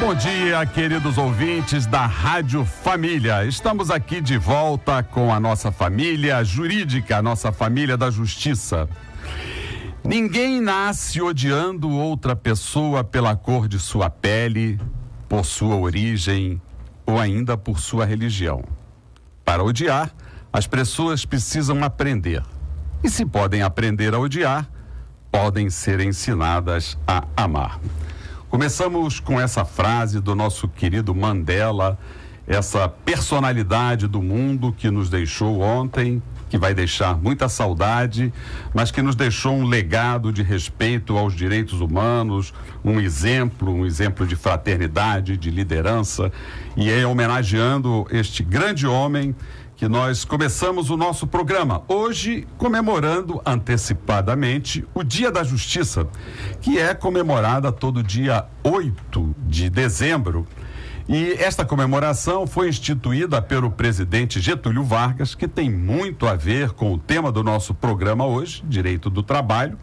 Bom dia, queridos ouvintes da Rádio Família. Estamos aqui de volta com a nossa família jurídica, a nossa família da justiça. Ninguém nasce odiando outra pessoa pela cor de sua pele, por sua origem ou ainda por sua religião. Para odiar, as pessoas precisam aprender. E se podem aprender a odiar, podem ser ensinadas a amar. Começamos com essa frase do nosso querido Mandela, essa personalidade do mundo que nos deixou ontem, que vai deixar muita saudade, mas que nos deixou um legado de respeito aos direitos humanos, um exemplo de fraternidade, de liderança, e é homenageando este grande homem que nós começamos o nosso programa, hoje comemorando antecipadamente o Dia da Justiça, que é comemorada todo dia 8 de dezembro. E esta comemoração foi instituída pelo presidente Getúlio Vargas, que tem muito a ver com o tema do nosso programa hoje, Direito do Trabalho,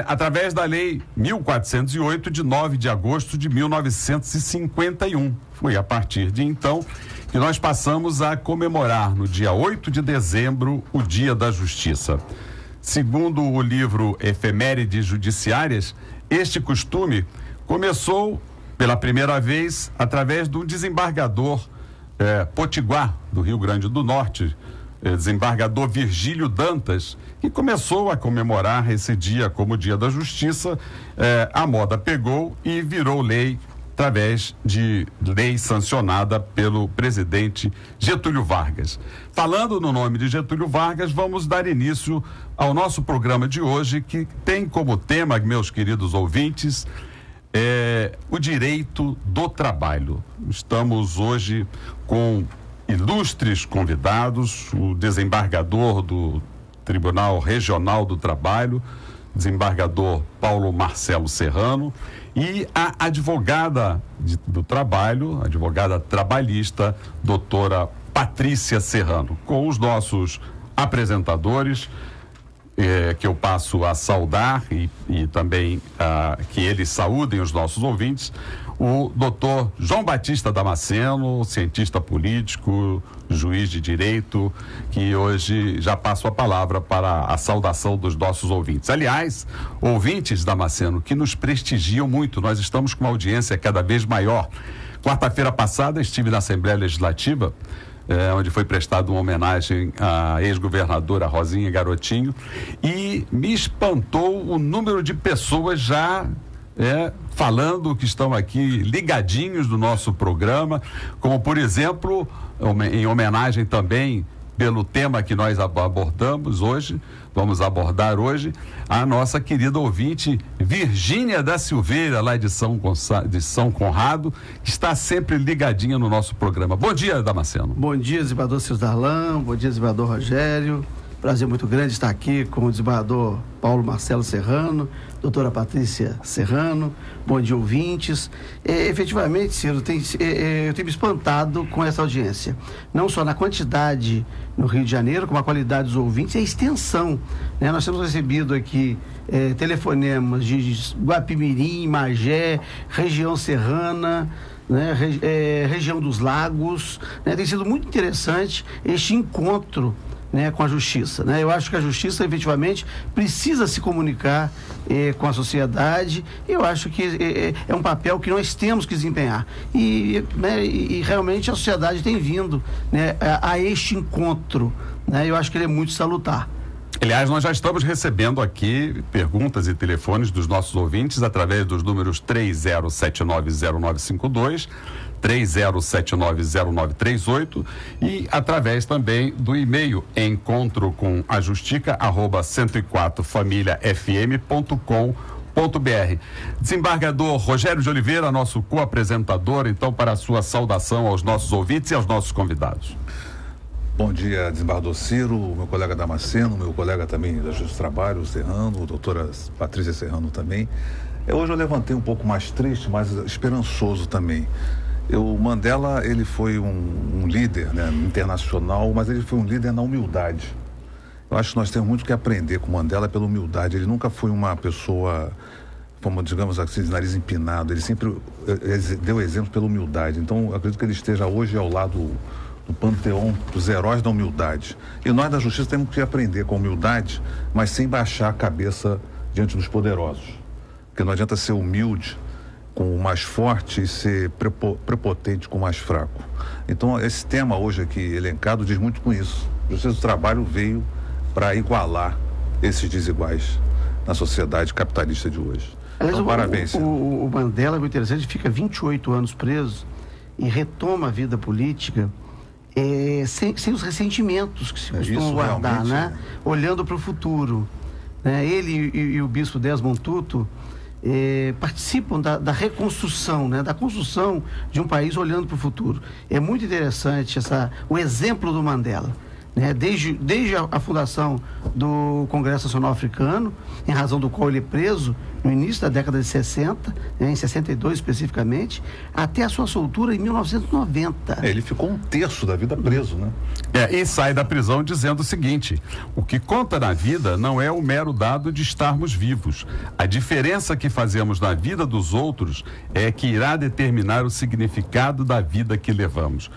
através da Lei 1408, de 9 de agosto de 1951. Foi a partir de então que nós passamos a comemorar no dia 8 de dezembro o Dia da Justiça. Segundo o livro Efemérides Judiciárias, este costume começou pela primeira vez através do desembargador potiguar do Rio Grande do Norte, desembargador Virgílio Dantas, que começou a comemorar esse dia como Dia da Justiça. A moda pegou e virou lei através de lei sancionada pelo presidente Getúlio Vargas. Falando no nome de Getúlio Vargas, vamos dar início ao nosso programa de hoje, que tem como tema, meus queridos ouvintes, o direito do trabalho. Estamos hoje com ilustres convidados, o desembargador do Tribunal Regional do Trabalho, desembargador Paulo Marcelo Serrano, e a advogada do trabalho, advogada trabalhista, doutora Patrícia Serrano, com os nossos apresentadores, que eu passo a saudar e também que eles saúdem os nossos ouvintes, o doutor João Batista Damasceno, cientista político, juiz de direito, que hoje já passo a palavra para a saudação dos nossos ouvintes. Aliás, ouvintes, Damasceno, que nos prestigiam muito, nós estamos com uma audiência cada vez maior. Quarta-feira passada estive na Assembleia Legislativa, onde foi prestada uma homenagem à ex-governadora Rosinha Garotinho, e me espantou o número de pessoas já falando que estão aqui ligadinhos no nosso programa, como por exemplo, em homenagem também pelo tema que nós abordamos hoje, vamos abordar hoje, a nossa querida ouvinte Virgínia da Silveira, lá de São Conrado, que está sempre ligadinha no nosso programa. Bom dia, Damasceno. Bom dia, desembargador Ciro Darlan, bom dia, desembargador Rogério. Prazer muito grande estar aqui com o desembargador Paulo Marcelo Serrano, doutora Patrícia Serrano, bom dia, ouvintes. Efetivamente, Ciro, eu tenho me espantado com essa audiência, não só na quantidade no Rio de Janeiro, como a qualidade dos ouvintes e a extensão, né? Nós temos recebido aqui telefonemas de Guapimirim, Magé, região serrana, né? Região dos Lagos, né? Tem sido muito interessante este encontro, né, com a justiça, né? Eu acho que a justiça efetivamente precisa se comunicar com a sociedade, e eu acho que é um papel que nós temos que desempenhar e realmente a sociedade tem vindo, né, a este encontro, né? Eu acho que ele é muito salutar. Aliás, nós já estamos recebendo aqui perguntas e telefones dos nossos ouvintes através dos números 30790952, 30790938 e através também do e-mail encontro@104familiafm.com.br. Desembargador Rogério de Oliveira, nosso co-apresentador, então, para a sua saudação aos nossos ouvintes e aos nossos convidados. Bom dia, desembargador Ciro, meu colega Damasceno, meu colega também da Justiça do Trabalho, Serrano, doutora Patrícia Serrano também. Hoje eu levantei um pouco mais triste, mas esperançoso também. O Mandela, ele foi um líder, né, internacional, mas ele foi um líder na humildade. Eu acho que nós temos muito que aprender com o Mandela pela humildade. Ele nunca foi uma pessoa como digamos assim, de nariz empinado. Ele sempre deu exemplo pela humildade. Então, eu acredito que ele esteja hoje ao lado do panteão dos heróis da humildade. E nós da justiça temos que aprender com humildade, mas sem baixar a cabeça diante dos poderosos. Porque não adianta ser humilde com o mais forte e ser prepotente com o mais fraco. Então, esse tema hoje aqui elencado diz muito com isso. A Justiça do Trabalho veio para igualar esses desiguais na sociedade capitalista de hoje. Então, parabéns. O Mandela é muito interessante, fica 28 anos preso e retoma a vida política sem os ressentimentos que se costumam guardar, né? Olhando para o futuro. Ele e o bispo Desmond Tutu participam da reconstrução, né? Da construção de um país olhando para o futuro. É muito interessante o exemplo do Mandela. Desde a fundação do Congresso Nacional Africano, em razão do qual ele é preso no início da década de 60, em 62 especificamente, até a sua soltura em 1990. Ele ficou um terço da vida preso, né? E sai da prisão dizendo o seguinte: o que conta na vida não é o mero dado de estarmos vivos. A diferença que fazemos na vida dos outros é que irá determinar o significado da vida que levamos.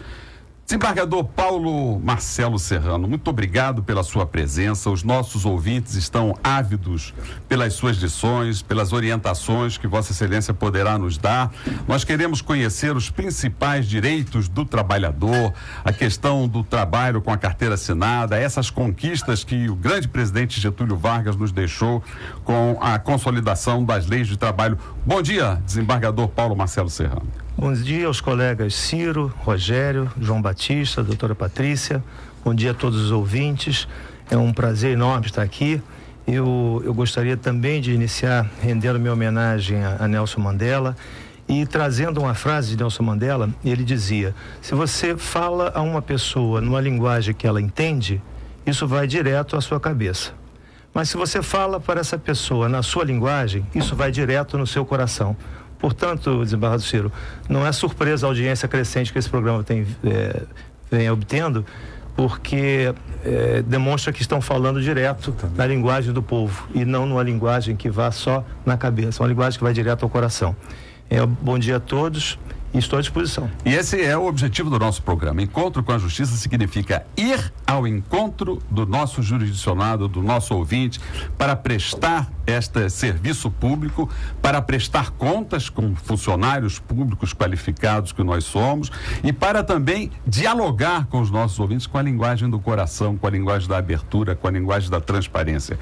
Desembargador Paulo Marcelo Serrano, muito obrigado pela sua presença. Os nossos ouvintes estão ávidos pelas suas lições, pelas orientações que Vossa Excelência poderá nos dar. Nós queremos conhecer os principais direitos do trabalhador, a questão do trabalho com a carteira assinada, essas conquistas que o grande presidente Getúlio Vargas nos deixou com a consolidação das leis de trabalho. Bom dia, desembargador Paulo Marcelo Serrano. Bom dia aos colegas Ciro, Rogério, João Batista, doutora Patrícia. Bom dia a todos os ouvintes. É um prazer enorme estar aqui. Eu gostaria também de iniciar rendendo minha homenagem a Nelson Mandela e trazendo uma frase de Nelson Mandela. Ele dizia: se você fala a uma pessoa numa linguagem que ela entende, isso vai direto à sua cabeça. Mas se você fala para essa pessoa na sua linguagem, isso vai direto no seu coração. Portanto, desembargador Ciro, não é surpresa a audiência crescente que esse programa vem obtendo, porque demonstra que estão falando direto na linguagem do povo e não numa linguagem que vá só na cabeça, uma linguagem que vai direto ao coração. Bom dia a todos e estou à disposição. E esse é o objetivo do nosso programa. Encontro com a Justiça significa ir ao encontro do nosso jurisdicionado, do nosso ouvinte, para prestar este serviço público, para prestar contas com funcionários públicos qualificados que nós somos e para também dialogar com os nossos ouvintes com a linguagem do coração, com a linguagem da abertura, com a linguagem da transparência.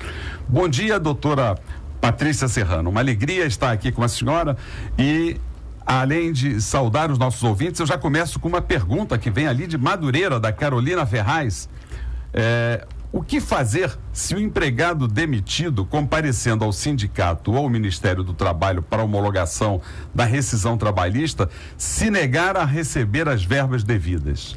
Bom dia, doutora Patrícia Serrano. Uma alegria estar aqui com a senhora e, além de saudar os nossos ouvintes, eu já começo com uma pergunta que vem ali de Madureira, da Carolina Ferraz. O que fazer se o empregado demitido, comparecendo ao sindicato ou ao Ministério do Trabalho para homologação da rescisão trabalhista, se negar a receber as verbas devidas?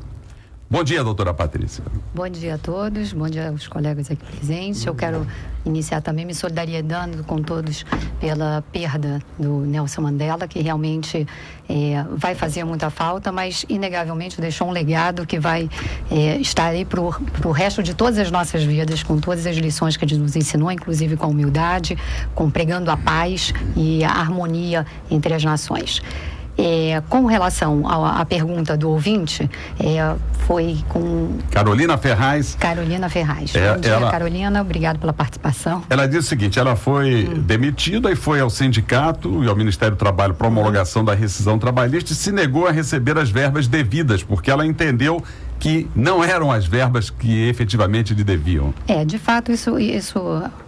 Bom dia, doutora Patrícia. Bom dia a todos, bom dia aos colegas aqui presentes. Eu quero iniciar também me solidarizando com todos pela perda do Nelson Mandela, que realmente vai fazer muita falta, mas inegavelmente deixou um legado que vai estar aí para o resto de todas as nossas vidas, com todas as lições que ele nos ensinou, inclusive com a humildade, com pregando a paz e a harmonia entre as nações. Com relação à pergunta do ouvinte, foi com... Carolina Ferraz. Carolina Ferraz. Bom dia, Carolina, obrigado pela participação. Ela disse o seguinte: ela foi demitida e foi ao sindicato e ao Ministério do Trabalho para homologação da rescisão trabalhista e se negou a receber as verbas devidas, porque ela entendeu que não eram as verbas que efetivamente lhe deviam. De fato, isso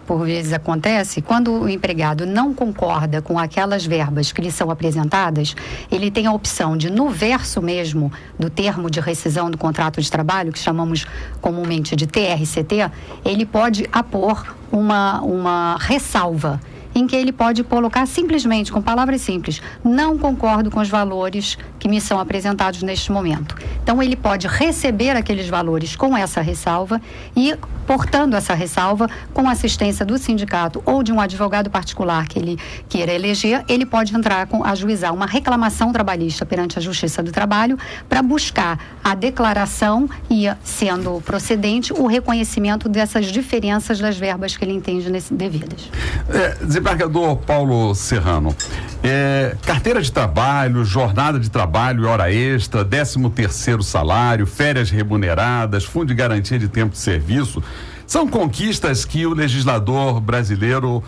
por vezes acontece. Quando o empregado não concorda com aquelas verbas que lhe são apresentadas, ele tem a opção de, no verso mesmo do termo de rescisão do contrato de trabalho, que chamamos comumente de TRCT, ele pode apor uma ressalva, em que ele pode colocar simplesmente, com palavras simples: não concordo com os valores que me são apresentados neste momento. Então, ele pode receber aqueles valores com essa ressalva e portando essa ressalva, com assistência do sindicato ou de um advogado particular que ele queira eleger, ele pode entrar ajuizar uma reclamação trabalhista perante a Justiça do Trabalho para buscar a declaração e, sendo procedente, o reconhecimento dessas diferenças das verbas que ele entende devidas. Desembargador Paulo Serrano, carteira de trabalho, jornada de trabalho, hora extra, 13º salário, férias remuneradas, fundo de garantia de tempo de serviço, são conquistas que o legislador brasileiro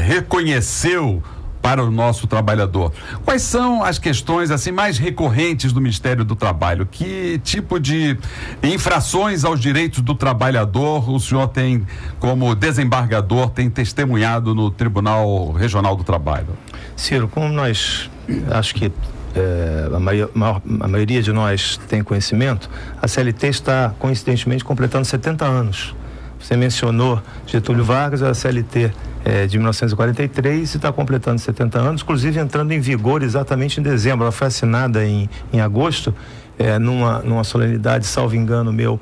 reconheceu para o nosso trabalhador. Quais são as questões assim mais recorrentes do Ministério do Trabalho? Que tipo de infrações aos direitos do trabalhador o senhor tem, como desembargador, tem testemunhado no Tribunal Regional do Trabalho? Ciro, como nós, acho que a maioria de nós tem conhecimento, a CLT está coincidentemente completando 70 anos. Você mencionou Getúlio Vargas, a CLT de 1943 e está completando 70 anos, inclusive entrando em vigor exatamente em dezembro. Ela foi assinada em agosto, numa solenidade, salvo engano meu,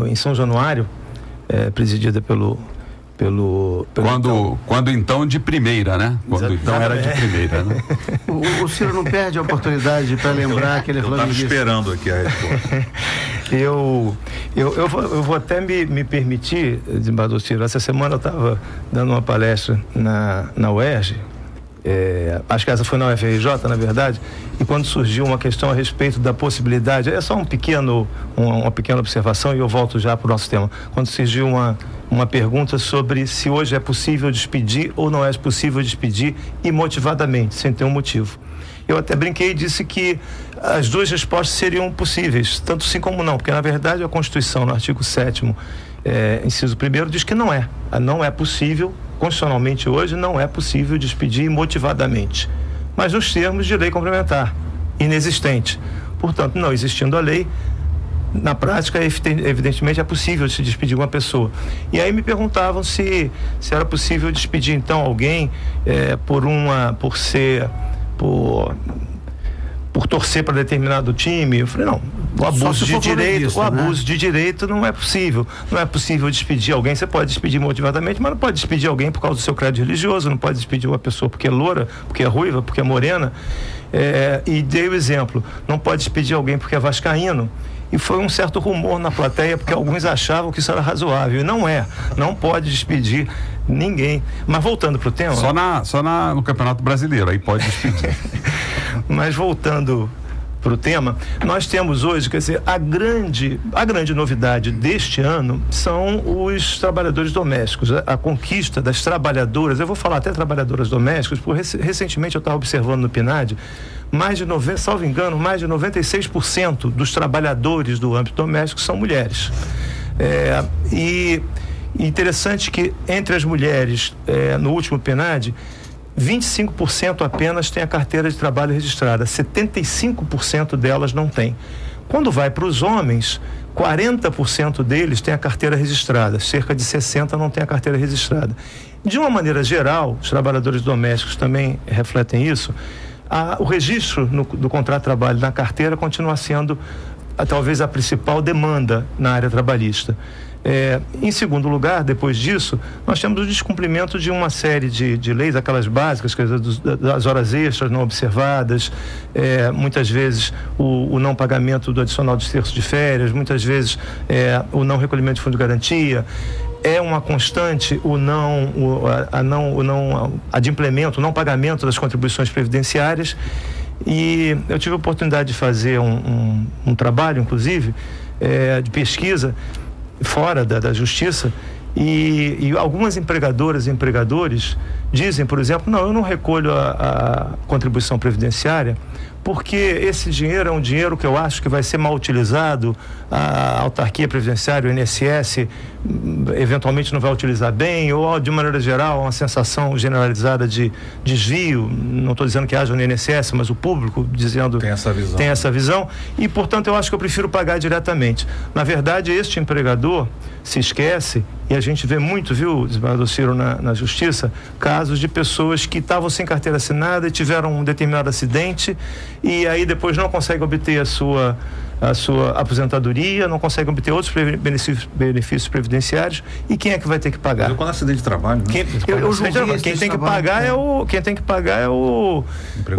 em São Januário, presidida pelo Quando então de primeira, né? Quando então era de primeira, né? O Ciro não perde a oportunidade para lembrar que ele falou. Eu estava esperando aqui a resposta. Eu vou até me permitir, desembargador Ciro, essa semana eu estava dando uma palestra na UERJ, acho que essa foi na UFRJ, na verdade, e quando surgiu uma questão a respeito da possibilidade, é só uma pequena observação e eu volto já para o nosso tema, quando surgiu uma pergunta sobre se hoje é possível despedir ou não é possível despedir imotivadamente, sem ter um motivo. Eu até brinquei e disse que as duas respostas seriam possíveis, tanto sim como não, porque na verdade a Constituição, no artigo 7º, inciso 1º, diz que não é possível, constitucionalmente hoje, não é possível despedir imotivadamente, mas nos termos de lei complementar, inexistente. Portanto, não existindo a lei, na prática, evidentemente, é possível se despedir uma pessoa. E aí me perguntavam se era possível despedir, então, alguém por torcer para determinado time. Eu falei, não, o abuso de direito não é possível. Não é possível despedir alguém. Você pode despedir motivadamente, mas não pode despedir alguém por causa do seu credo religioso, não pode despedir uma pessoa porque é loura, porque é ruiva, porque é morena. E dei o exemplo, não pode despedir alguém porque é vascaíno. E foi um certo rumor na plateia, porque alguns achavam que isso era razoável. E não pode despedir ninguém. Mas voltando para o tema... Só no Campeonato Brasileiro, aí pode despedir. Mas voltando para o tema, nós temos hoje, quer dizer, a grande novidade deste ano são os trabalhadores domésticos, a conquista das trabalhadoras, eu vou falar até trabalhadoras domésticas, porque recentemente eu estava observando no PNAD, salvo engano, mais de 96% dos trabalhadores do âmbito doméstico são mulheres. E interessante que entre as mulheres, no último PNAD, 25% apenas tem a carteira de trabalho registrada, 75% delas não tem. Quando vai para os homens, 40% deles tem a carteira registrada, cerca de 60% não tem a carteira registrada. De uma maneira geral, os trabalhadores domésticos também refletem isso, o registro do contrato de trabalho na carteira continua sendo talvez a principal demanda na área trabalhista. Em segundo lugar, depois disso, nós temos o descumprimento de uma série de leis, aquelas básicas, quer dizer, das horas extras não observadas, muitas vezes o não pagamento do adicional de terço de férias, muitas vezes o não recolhimento de fundo de garantia. É uma constante a adimplemento, o não pagamento das contribuições previdenciárias. E eu tive a oportunidade de fazer um trabalho, inclusive, de pesquisa fora da justiça, e algumas empregadoras e empregadores dizem, por exemplo, não, eu não recolho a contribuição previdenciária porque esse dinheiro é um dinheiro que eu acho que vai ser mal utilizado, a autarquia previdenciária, o INSS, eventualmente não vai utilizar bem, ou de maneira geral, uma sensação generalizada de desvio, não estou dizendo que haja no INSS, mas o público dizendo tem essa visão, e portanto eu acho que eu prefiro pagar diretamente. Na verdade, este empregador se esquece, e a gente vê muito, viu, desembargador Ciro, na justiça, casos de pessoas que estavam sem carteira assinada e tiveram um determinado acidente e aí depois não consegue obter a sua aposentadoria, não consegue obter outros benefícios previdenciários, e quem é que vai ter que pagar? Quando acidente de trabalho, né? Quem tem que pagar é o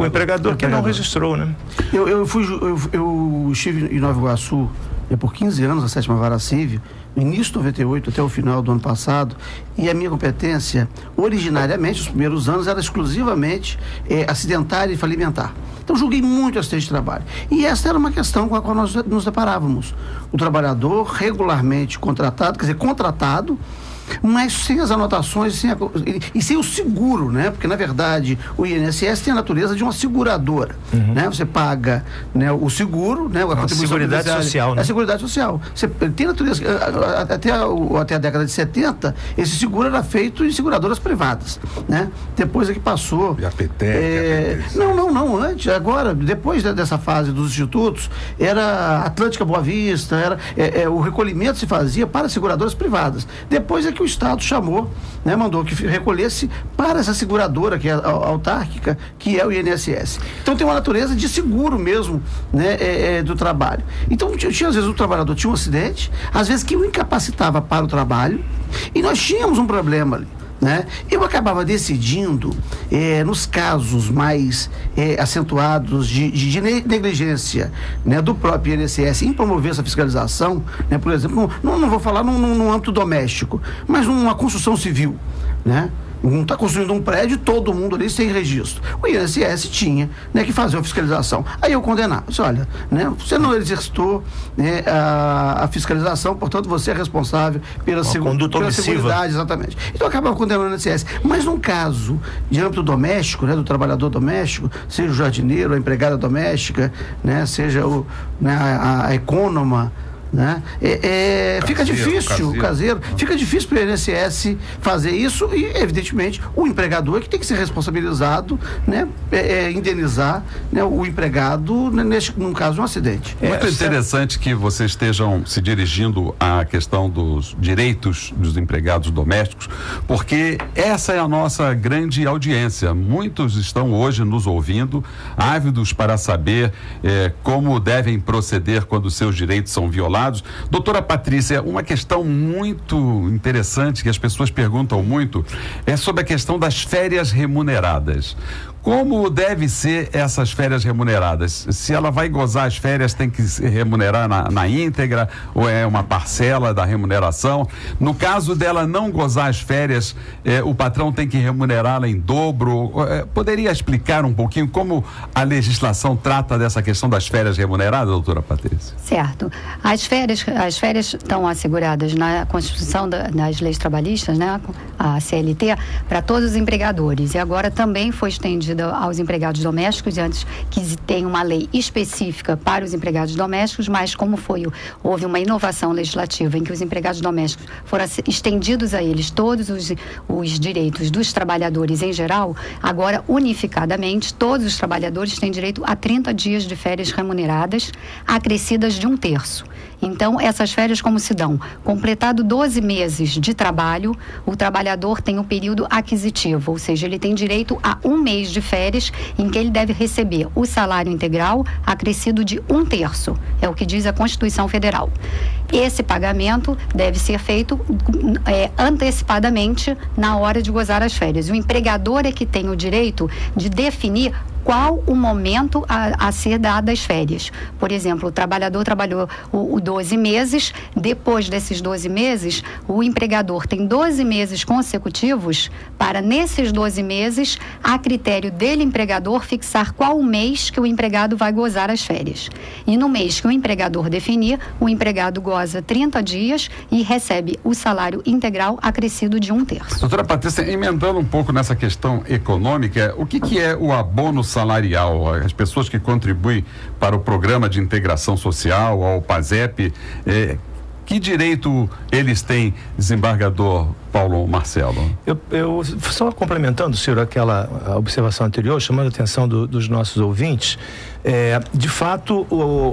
empregador que não registrou, né? Eu estive em Nova Iguaçu por 15 anos, a 7ª Vara Civil, no início de 98 até o final do ano passado, e a minha competência, originariamente, os primeiros anos, era exclusivamente acidentária e falimentar. Então, julguei muito acidente de trabalho. E essa era uma questão com a qual nós nos deparávamos. O trabalhador regularmente contratado, quer dizer, contratado, mas sem as anotações e sem o seguro, né? Porque, na verdade, o INSS tem a natureza de uma seguradora, né? Você paga, né, o seguro, né? A Seguridade Social, né? A Seguridade Social. Você tem natureza... Até a década de 70, esse seguro era feito em seguradoras privadas, né? Depois é que passou... E a PETEC, Não, antes, agora, depois dessa fase dos institutos, era Atlântica Boa Vista, o recolhimento se fazia para seguradoras privadas. Depois é que o Estado chamou, né, mandou que recolhesse para essa seguradora, que é autárquica, que é o INSS. Então tem uma natureza de seguro mesmo, né, do trabalho. Então às vezes o trabalhador tinha um acidente, às vezes que o incapacitava para o trabalho, e nós tínhamos um problema ali, né? Eu acabava decidindo, nos casos mais acentuados de negligência, né, do próprio INSS em promover essa fiscalização, né, por exemplo, não vou falar num âmbito doméstico, mas numa construção civil, né? Não está construindo um prédio, todo mundo ali sem registro. O INSS tinha, né, que fazer a fiscalização. Aí eu condenava. Disse, olha, né, você não exercitou, né, a fiscalização, portanto você é responsável pela seguridade, exatamente. Então eu acabava condenando o INSS. Mas num caso de âmbito doméstico, né, do trabalhador doméstico, seja o jardineiro, a empregada doméstica, né, seja a econômica, né? Fica difícil, o caseiro, fica difícil para o INSS fazer isso, e evidentemente o empregador é que tem que ser responsabilizado, né? Indenizar, né, o empregado num caso de um acidente. Muito interessante que vocês estejam se dirigindo à questão dos direitos dos empregados domésticos, porque essa é a nossa grande audiência. Muitos estão hoje nos ouvindo, ávidos para saber como devem proceder quando seus direitos são violados. Doutora Patrícia, uma questão muito interessante que as pessoas perguntam muito é sobre a questão das férias remuneradas. Como deve ser essas férias remuneradas? Se ela vai gozar as férias, tem que se remunerar na íntegra, ou é uma parcela da remuneração? No caso dela não gozar as férias, o patrão tem que remunerá-la em dobro? Poderia explicar um pouquinho como a legislação trata dessa questão das férias remuneradas, doutora Patrícia? Certo. As férias estão asseguradas na Constituição das leis trabalhistas, né? A CLT, para todos os empregadores. E agora também foi estendido aos empregados domésticos, antes que tenha uma lei específica para os empregados domésticos, mas como houve uma inovação legislativa em que os empregados domésticos foram estendidos a eles todos os direitos dos trabalhadores em geral, agora unificadamente todos os trabalhadores têm direito a 30 dias de férias remuneradas, acrescidas de 1/3. Então, essas férias como se dão? Completado 12 meses de trabalho, o trabalhador tem um período aquisitivo, ou seja, ele tem direito a 1 mês de férias em que ele deve receber o salário integral acrescido de 1/3, é o que diz a Constituição Federal. Esse pagamento deve ser feito antecipadamente na hora de gozar as férias. O empregador é que tem o direito de definir qual o momento a ser dado as férias. Por exemplo, o trabalhador trabalhou 12 meses, depois desses 12 meses, o empregador tem 12 meses consecutivos para, nesses 12 meses, a critério dele, empregador, fixar qual o mês que o empregado vai gozar as férias. E no mês que o empregador definir, o empregado goza 30 dias e recebe o salário integral acrescido de 1/3. Doutora Patrícia, emendando um pouco nessa questão econômica, o que é o abono salarial? As pessoas que contribuem para o Programa de Integração Social, ao PASEP, que direito eles têm, desembargador Paulo Marcelo? Eu só complementando, senhor, aquela observação anterior, chamando a atenção dos nossos ouvintes, de fato,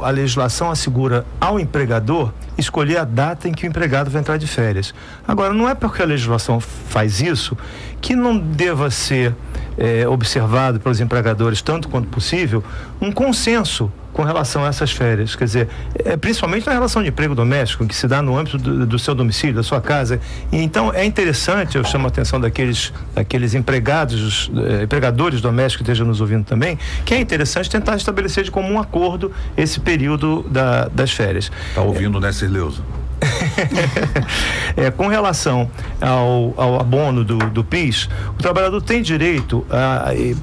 a legislação assegura ao empregador escolher a data em que o empregado vai entrar de férias. Agora, não é porque a legislação faz isso que não deva ser observado pelos empregadores, tanto quanto possível, um consenso com relação a essas férias, quer dizer, principalmente na relação de emprego doméstico, que se dá no âmbito do seu domicílio, da sua casa. E então é interessante, eu chamo a atenção daqueles empregadores domésticos que estejam nos ouvindo também, que é interessante tentar estabelecer de comum acordo esse período das férias. Está ouvindo, né, Cirleuza? Com relação ao abono do PIS, o trabalhador tem direito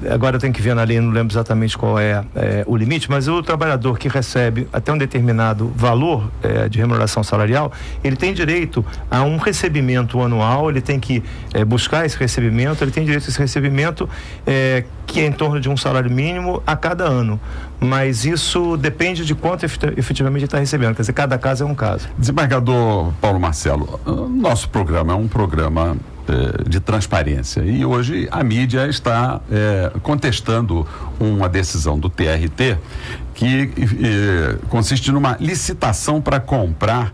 agora eu tenho que ver na lei, não lembro exatamente qual é o limite, mas o trabalhador que recebe até um determinado valor de remuneração salarial, ele tem direito a um recebimento anual, ele tem que buscar esse recebimento, ele tem direito a esse recebimento que é em torno de um salário mínimo a cada ano, mas isso depende de quanto efetivamente ele está recebendo, quer dizer, cada caso é um caso. Desembargador Paulo Marcelo, nosso programa é um programa de transparência e hoje a mídia está contestando uma decisão do TRT que consiste numa licitação para comprar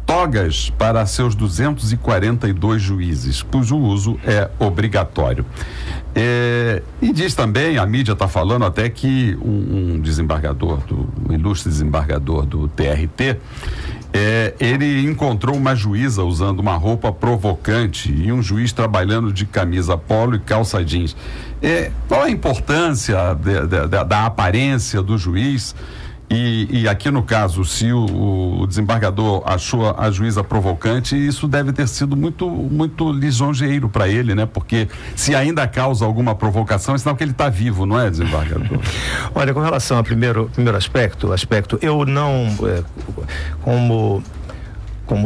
togas para seus 242 juízes, cujo uso é obrigatório. E diz também, a mídia está falando até que um ilustre desembargador do TRT, ele encontrou uma juíza usando uma roupa provocante e um juiz trabalhando de camisa polo e calça jeans. Qual a importância da aparência do juiz? E aqui no caso, se o desembargador achou a juíza provocante, isso deve ter sido muito lisonjeiro para ele, né? Porque se ainda causa alguma provocação, é sinal que ele está vivo, não é, desembargador? Olha, com relação ao primeiro aspecto, eu não, como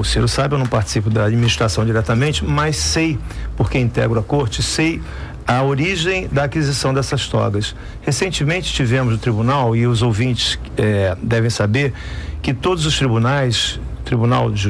o Ciro sabe, eu não participo da administração diretamente, mas sei, porque integro a corte, sei a origem da aquisição dessas togas. Recentemente tivemos no tribunal, e os ouvintes devem saber, que todos os tribunais, tribunais de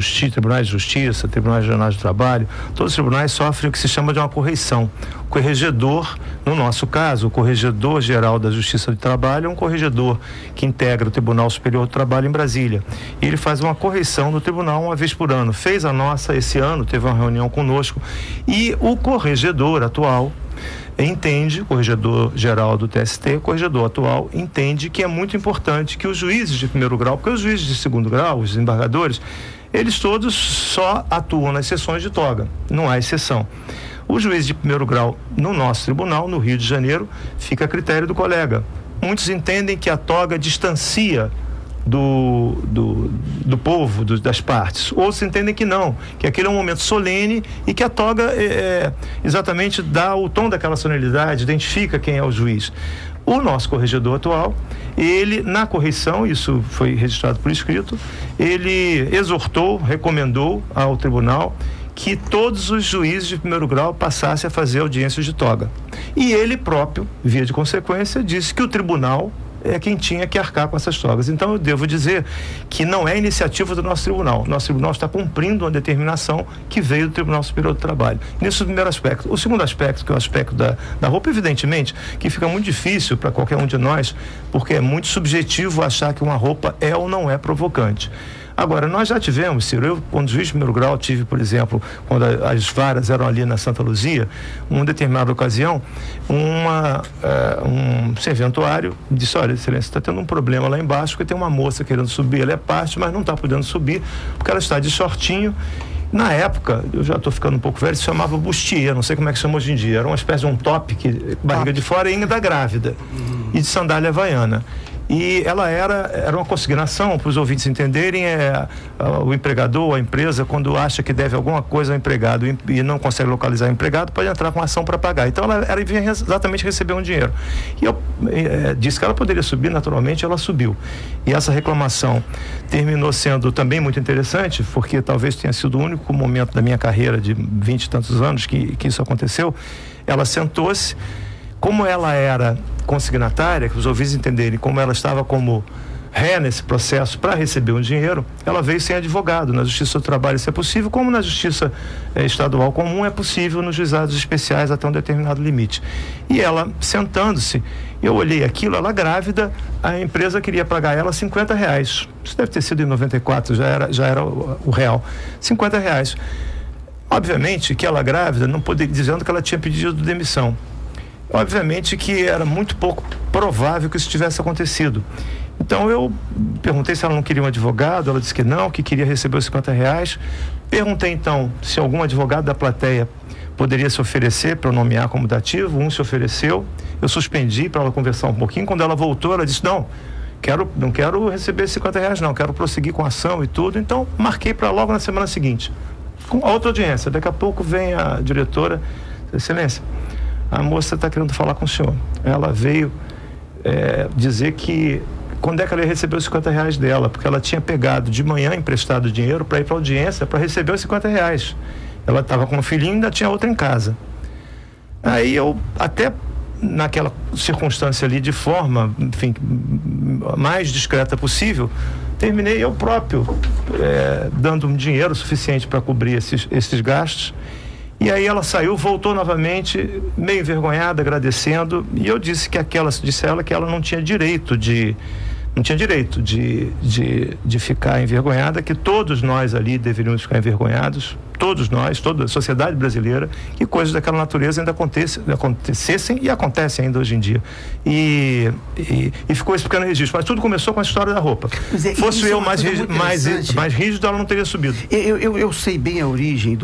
justiça, tribunais regionais do trabalho, todos os tribunais sofrem o que se chama de uma correição. O corregedor, no nosso caso, o corregedor geral da Justiça do Trabalho é um corregedor que integra o Tribunal Superior do Trabalho em Brasília. E ele faz uma correição no tribunal uma vez por ano. Fez a nossa esse ano, teve uma reunião conosco, e o corregedor atual entende, o corregedor geral do TST, o corregedor atual entende que é muito importante que os juízes de primeiro grau, porque os juízes de segundo grau, os desembargadores, eles todos só atuam nas sessões de toga, não há exceção. O juiz de primeiro grau no nosso tribunal, no Rio de Janeiro, fica a critério do colega. Muitos entendem que a toga distancia do povo, das partes. Outros entendem que não, que aquele é um momento solene e que a toga exatamente dá o tom daquela solenidade, identifica quem é o juiz. O nosso corregedor atual, ele, na correição, isso foi registrado por escrito, ele exortou, recomendou ao tribunal que todos os juízes de primeiro grau passassem a fazer audiências de toga. E ele próprio, via de consequência, disse que o tribunal é quem tinha que arcar com essas togas. Então eu devo dizer que não é iniciativa do nosso tribunal. Nosso tribunal está cumprindo uma determinação que veio do Tribunal Superior do Trabalho. Nesse é o primeiro aspecto. O segundo aspecto, que é o aspecto da roupa, evidentemente, que fica muito difícil para qualquer um de nós, porque é muito subjetivo achar que uma roupa é ou não é provocante. Agora, nós já tivemos, Ciro, eu, quando juiz de primeiro grau, tive, por exemplo, quando as varas eram ali na Santa Luzia, uma determinada ocasião, um serventuário disse: olha, excelência, está tendo um problema lá embaixo, porque tem uma moça querendo subir, ela é parte, mas não está podendo subir, porque ela está de shortinho. Na época, eu já estou ficando um pouco velho, se chamava bustier, não sei como é que chama hoje em dia, era uma espécie de um top, barriga de fora e ainda grávida, e de sandália havaiana. E ela era uma consignação, para os ouvintes entenderem, o empregador, a empresa, quando acha que deve alguma coisa ao empregado e não consegue localizar o empregado, pode entrar com ação para pagar. Então ela vinha exatamente receber um dinheiro. E eu disse que ela poderia subir, naturalmente ela subiu. E essa reclamação terminou sendo também muito interessante, porque talvez tenha sido o único momento da minha carreira de 20 e tantos anos que isso aconteceu. Ela sentou-se, como ela era consignatária, que os ouvintes entenderem, como ela estava como ré nesse processo para receber um dinheiro, ela veio sem advogado. Na Justiça do Trabalho isso é possível, como na Justiça Estadual Comum é possível nos juizados especiais até um determinado limite. E ela, sentando-se, eu olhei aquilo, ela grávida, a empresa queria pagar ela R$50. Isso deve ter sido em 94, já era o real. R$50. Obviamente que ela grávida não poderia, dizendo que ela tinha pedido demissão. obviamente que era muito pouco provável que isso tivesse acontecido. Então eu perguntei se ela não queria um advogado, ela disse que não, que queria receber os R$50. Perguntei então se algum advogado da plateia poderia se oferecer para eu nomear como dativo. Um se ofereceu, eu suspendi para ela conversar um pouquinho. Quando ela voltou, ela disse: não quero receber R$50, não, quero prosseguir com a ação e tudo. Então marquei para logo na semana seguinte, com a outra audiência. Daqui a pouco vem a diretora: Excelência, a moça está querendo falar com o senhor. Ela veio dizer que quando é que ela ia receber os R$50 dela, porque ela tinha pegado de manhã emprestado dinheiro para ir para a audiência para receber os R$50. Ela estava com um filhinho e ainda tinha outra em casa. Aí eu, até naquela circunstância ali, de forma, enfim, mais discreta possível, terminei eu próprio dando um dinheiro suficiente para cobrir esses gastos. E aí ela saiu, voltou novamente, meio envergonhada, agradecendo, e eu disse a ela que ela não tinha direito de ficar envergonhada, que todos nós ali deveríamos ficar envergonhados, todos nós, toda a sociedade brasileira, que coisas daquela natureza ainda acontecessem e acontecem ainda hoje em dia. E ficou esse pequeno registro. Mas tudo começou com a história da roupa. Fosse eu mais rígido, ela não teria subido. Eu sei bem a origem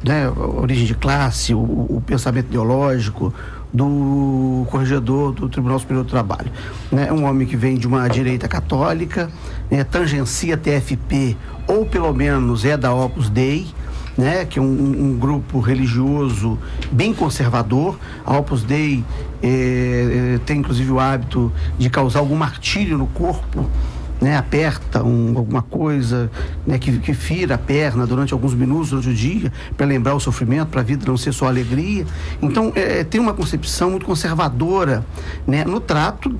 né, a origem de classe, o pensamento ideológico do corregedor do Tribunal Superior do Trabalho, né? Um homem que vem de uma direita católica, né? Tangencia TFP, ou pelo menos é da Opus Dei, né? Que é um grupo religioso bem conservador. A Opus Dei tem inclusive o hábito de causar algum martírio no corpo, né? Aperta alguma coisa, né? que fira a perna durante alguns minutos durante o dia, para lembrar o sofrimento, para a vida não ser só alegria. Então tem uma concepção muito conservadora, né? No trato,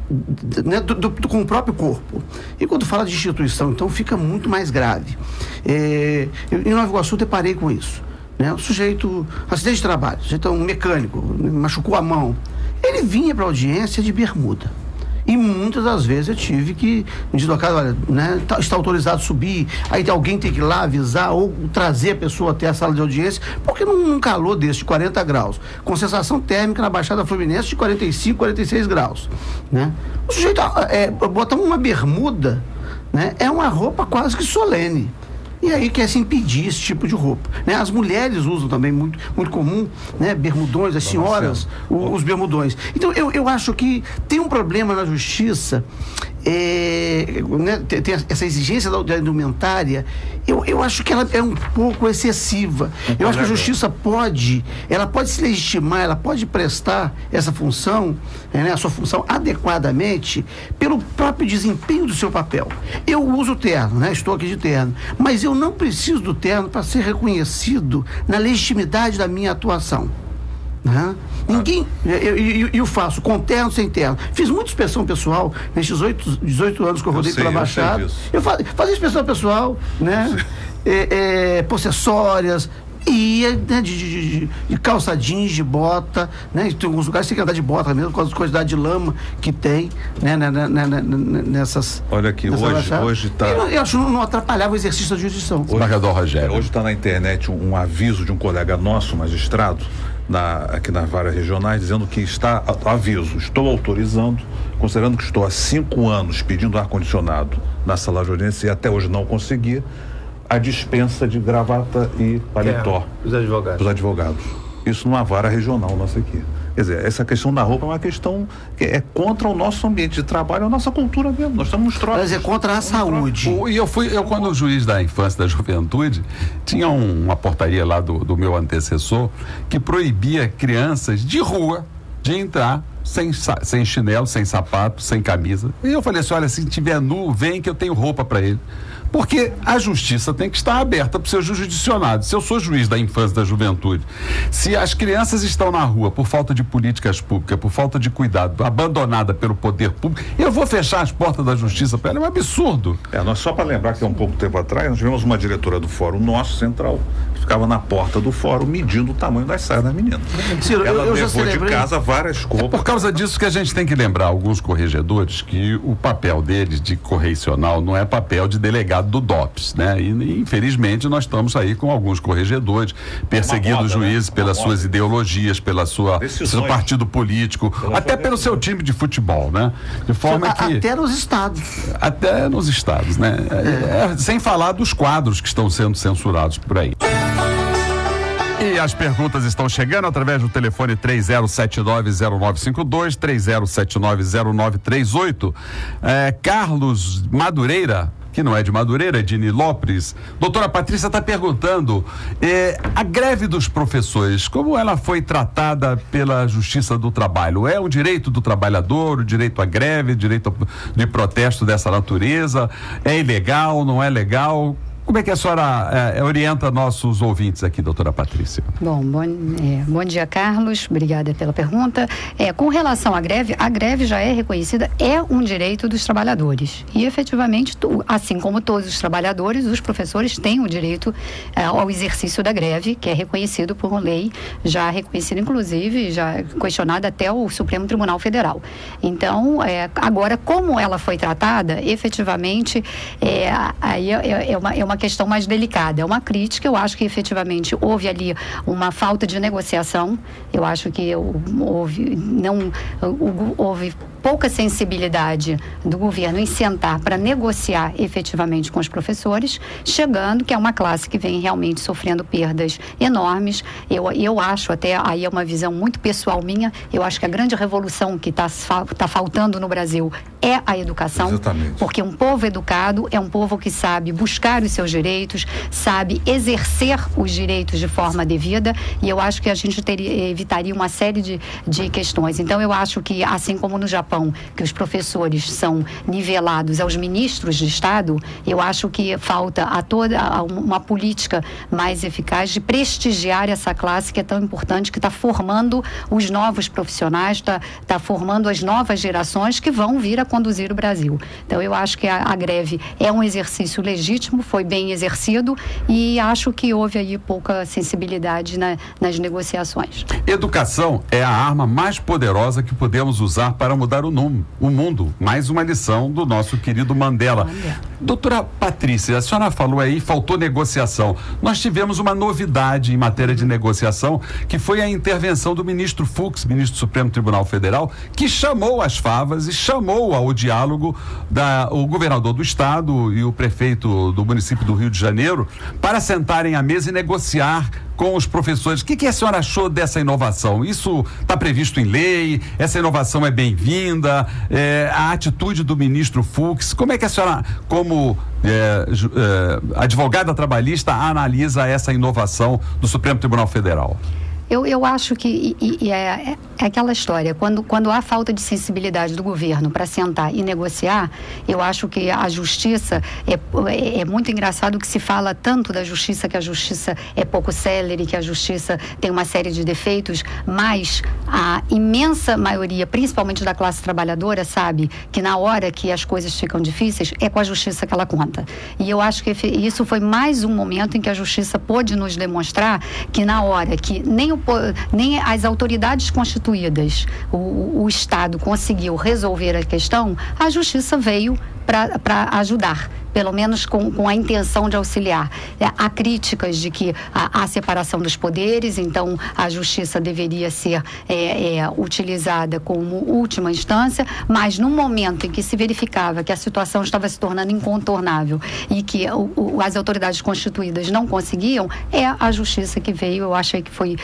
né? com o próprio corpo. E quando fala de instituição, então fica muito mais grave. Em Nova Iguaçu deparei com isso, né? O sujeito, acidente de trabalho, o sujeito é um mecânico, machucou a mão, ele vinha para a audiência de bermuda. E muitas das vezes eu tive que me deslocar, olha, né, está autorizado a subir, aí alguém tem que ir lá avisar ou trazer a pessoa até a sala de audiência, porque num calor desse de 40 graus, com sensação térmica na Baixada Fluminense de 45, 46 graus, né? O sujeito botar uma bermuda, né, é uma roupa quase que solene. E aí quer se impedir esse tipo de roupa, né? As mulheres usam também, muito, muito comum, né? Bermudões, as senhoras, os bermudões. Então eu acho que tem um problema na justiça, né? Tem essa exigência da indumentária. Eu acho que ela é um pouco excessiva. Eu acho que a justiça pode se legitimar, ela pode prestar essa função, né? A sua função adequadamente pelo próprio desempenho do seu papel. Eu uso terno, né? Estou aqui de terno, mas eu não preciso do terno para ser reconhecido na legitimidade da minha atuação. Né? Ninguém. Eu faço com terno, sem terno. Fiz muita inspeção pessoal nesses 18 anos que eu rodei pela Baixada. Eu fazia inspeção pessoal, né? Possessórias. Ia, né, de calça jeans, de bota, né? Tem alguns lugares que tem que andar de bota mesmo, com a quantidade de lama que tem, né? Nessas. Olha aqui, hoje está. Eu acho que não atrapalhava o exercício da jurisdição. Hoje está na internet um aviso de um colega nosso, magistrado, aqui nas várias regionais, dizendo que está, aviso, estou autorizando, considerando que estou há 5 anos pedindo ar-condicionado na sala de audiência e até hoje não consegui, a dispensa de gravata e paletó dos advogados. Isso numa vara regional nossa aqui. Quer dizer, essa questão da roupa é uma questão que é contra o nosso ambiente de trabalho, a nossa cultura mesmo. Nós estamos trocos. Mas é contra a saúde. E eu quando juiz da infância e da juventude, tinha uma portaria lá do meu antecessor que proibia crianças de rua de entrar sem chinelo, sem sapato, sem camisa. E eu falei assim, olha, se tiver nu, vem que eu tenho roupa para ele. Porque a justiça tem que estar aberta para o seu jurisdicionado. Se eu sou juiz da infância e da juventude, se as crianças estão na rua por falta de políticas públicas, por falta de cuidado, abandonada pelo poder público, eu vou fechar as portas da justiça para ela? É um absurdo. Nós, só para lembrar que há um pouco tempo atrás, nós tivemos uma diretora do Fórum Nosso Central, que ficava na porta do fórum medindo o tamanho das saias das meninas. Ciro, ela eu já levou de celebrei. casa várias roupas. Por causa disso que a gente tem que lembrar alguns corregedores que o papel deles de correcional não é papel de delegado do DOPS, né? E infelizmente nós estamos aí com alguns corregedores perseguindo juízes pelas suas ideologias, pelo seu partido político, até pelo seu time de futebol, né? De forma que... Até nos estados. Até nos estados, né? Sem falar dos quadros que estão sendo censurados por aí. E as perguntas estão chegando através do telefone 30790952, 30790938. Carlos Madureira, que não é de Madureira, é de Nilópolis. Doutora Patrícia está perguntando, a greve dos professores, como ela foi tratada pela Justiça do Trabalho? É um direito do trabalhador, o direito à greve, direito de protesto dessa natureza? É ilegal, não é legal? Como é que a senhora orienta nossos ouvintes aqui, doutora Patrícia? Bom dia, Carlos. Obrigada pela pergunta. Com relação à greve, a greve já é reconhecida, é um direito dos trabalhadores. E, efetivamente, assim como todos os trabalhadores, os professores têm o direito ao exercício da greve, que é reconhecido por lei, já reconhecido, inclusive, já questionado até o Supremo Tribunal Federal. Então, agora, como ela foi tratada, efetivamente, aí é uma questão mais delicada, é uma crítica. Eu acho que efetivamente houve ali uma falta de negociação. Eu acho que houve pouca sensibilidade do governo em sentar para negociar efetivamente com os professores, chegando que é uma classe que vem realmente sofrendo perdas enormes. Eu acho, até aí é uma visão muito pessoal minha, eu acho que a grande revolução que está faltando no Brasil é a educação. Exatamente. Porque um povo educado é um povo que sabe buscar os seus direitos, sabe exercer os direitos de forma devida, e eu acho que a gente evitaria uma série de questões. Então eu acho que, assim como no Japão, que os professores são nivelados aos ministros de Estado, eu acho que falta uma política mais eficaz de prestigiar essa classe que é tão importante, que está formando os novos profissionais, está formando as novas gerações que vão vir a conduzir o Brasil. Então eu acho que a greve é um exercício legítimo, foi bem exercido, e acho que houve aí pouca sensibilidade nas negociações. Educação é a arma mais poderosa que podemos usar para mudar o mundo. Mais uma lição do nosso querido Mandela. Doutora Patrícia, a senhora falou aí, faltou negociação. Nós tivemos uma novidade em matéria de negociação, que foi a intervenção do ministro Fux, ministro do Supremo Tribunal Federal, que chamou as favas e chamou ao diálogo o governador do estado e o prefeito do município do Rio de Janeiro para sentarem à mesa e negociar com os professores. O que a senhora achou dessa inovação? Isso está previsto em lei? Essa inovação é bem-vinda? A atitude do ministro Fux, como é que a senhora, como advogada trabalhista, analisa essa inovação do Supremo Tribunal Federal? Eu acho que é aquela história, quando há falta de sensibilidade do governo para sentar e negociar, eu acho que a justiça, é muito engraçado que se fala tanto da justiça, que a justiça é pouco célere, que a justiça tem uma série de defeitos, mas a imensa maioria, principalmente da classe trabalhadora, sabe que na hora que as coisas ficam difíceis, é com a justiça que ela conta. E eu acho que isso foi mais um momento em que a justiça pôde nos demonstrar que na hora que nem as autoridades constituídas, o Estado conseguiu resolver a questão, a justiça veio para ajudar, pelo menos com a intenção de auxiliar. Há críticas de que há separação dos poderes, então a justiça deveria ser utilizada como última instância, mas no momento em que se verificava que a situação estava se tornando incontornável e que as autoridades constituídas não conseguiam, é a justiça que veio. Eu achei que foi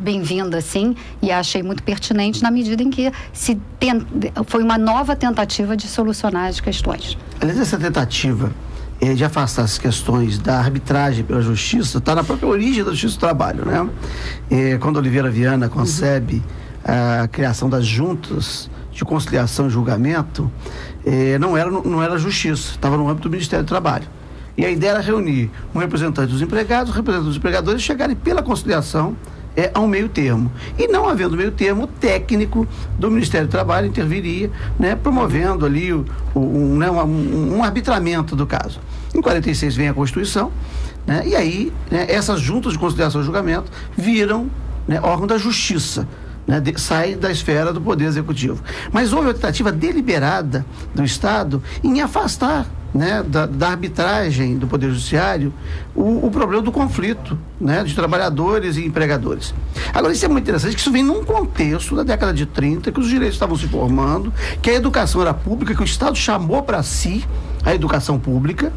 bem-vinda, sim, e achei muito pertinente na medida em que foi uma nova tentativa de solucionar as questões. Aliás, essa tentativa de afastar as questões da arbitragem pela justiça está na própria origem da justiça do trabalho, né? Quando Oliveira Viana concebe a criação das juntas de conciliação e julgamento, não era justiça, estava no âmbito do Ministério do Trabalho. E a ideia era reunir um representante dos empregados, um representante dos empregadores, e chegarem pela conciliação a um meio termo. E não havendo meio termo, o técnico do Ministério do Trabalho interviria, né, promovendo ali um arbitramento do caso. Em 46 vem a Constituição, né? E aí, né, essas juntas de conciliação e julgamento viram, né, órgão da justiça, né, sai da esfera do Poder Executivo. Mas houve uma tentativa deliberada do Estado em afastar, né, da arbitragem do Poder Judiciário o problema do conflito, né, de trabalhadores e empregadores. Agora, isso é muito interessante, que isso vem num contexto da década de 30, que os direitos estavam se formando, que a educação era pública, que o Estado chamou para si a educação pública,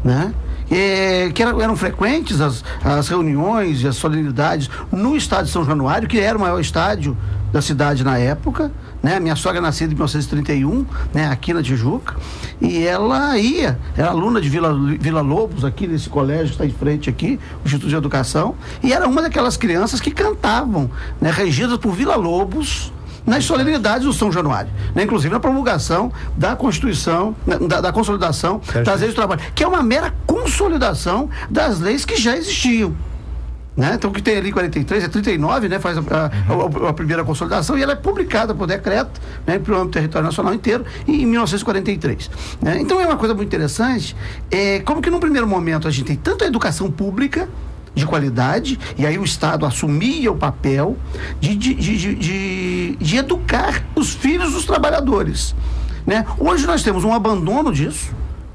né? Que eram frequentes as reuniões e as solenidades no estádio de São Januário, que era o maior estádio da cidade na época, né? Minha sogra nascida em 1931, né? Aqui na Tijuca, e ela era aluna de Vila Lobos, aqui nesse colégio que está em frente aqui, o Instituto de Educação, e era uma daquelas crianças que cantavam, né? Regidas por Vila Lobos, nas solenidades do São Januário, né? Inclusive na promulgação da Constituição, da consolidação das leis do trabalho, que é uma mera consolidação das leis que já existiam, né? Então, o que tem ali 43, 39, né? Faz a primeira consolidação, e ela é publicada por decreto, né? Para o âmbito território nacional inteiro, em 1943, né? Então, é uma coisa muito interessante, como que num primeiro momento a gente tem tanto a educação pública de qualidade, e aí o Estado assumia o papel de educar os filhos dos trabalhadores, né? Hoje nós temos um abandono disso,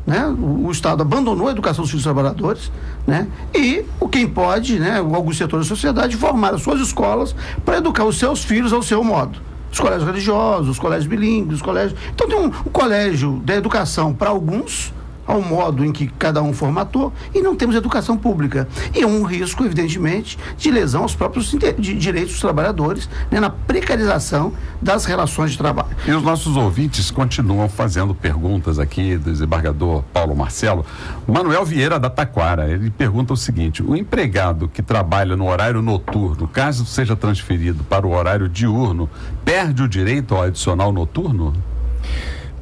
né? O Estado abandonou a educação dos filhos dos trabalhadores, né? E quem pode, né, alguns setores da sociedade, formar as suas escolas para educar os seus filhos ao seu modo. Os colégios religiosos, os colégios bilíngues, os colégios... Então tem um colégio da educação para alguns, ao modo em que cada um formatou, e não temos educação pública. E é um risco, evidentemente, de lesão aos próprios direitos dos trabalhadores, né, na precarização das relações de trabalho. E os nossos ouvintes continuam fazendo perguntas aqui do desembargador Paulo Marcelo. Manuel Vieira da Taquara, ele pergunta o seguinte: o empregado que trabalha no horário noturno, caso seja transferido para o horário diurno, perde o direito ao adicional noturno?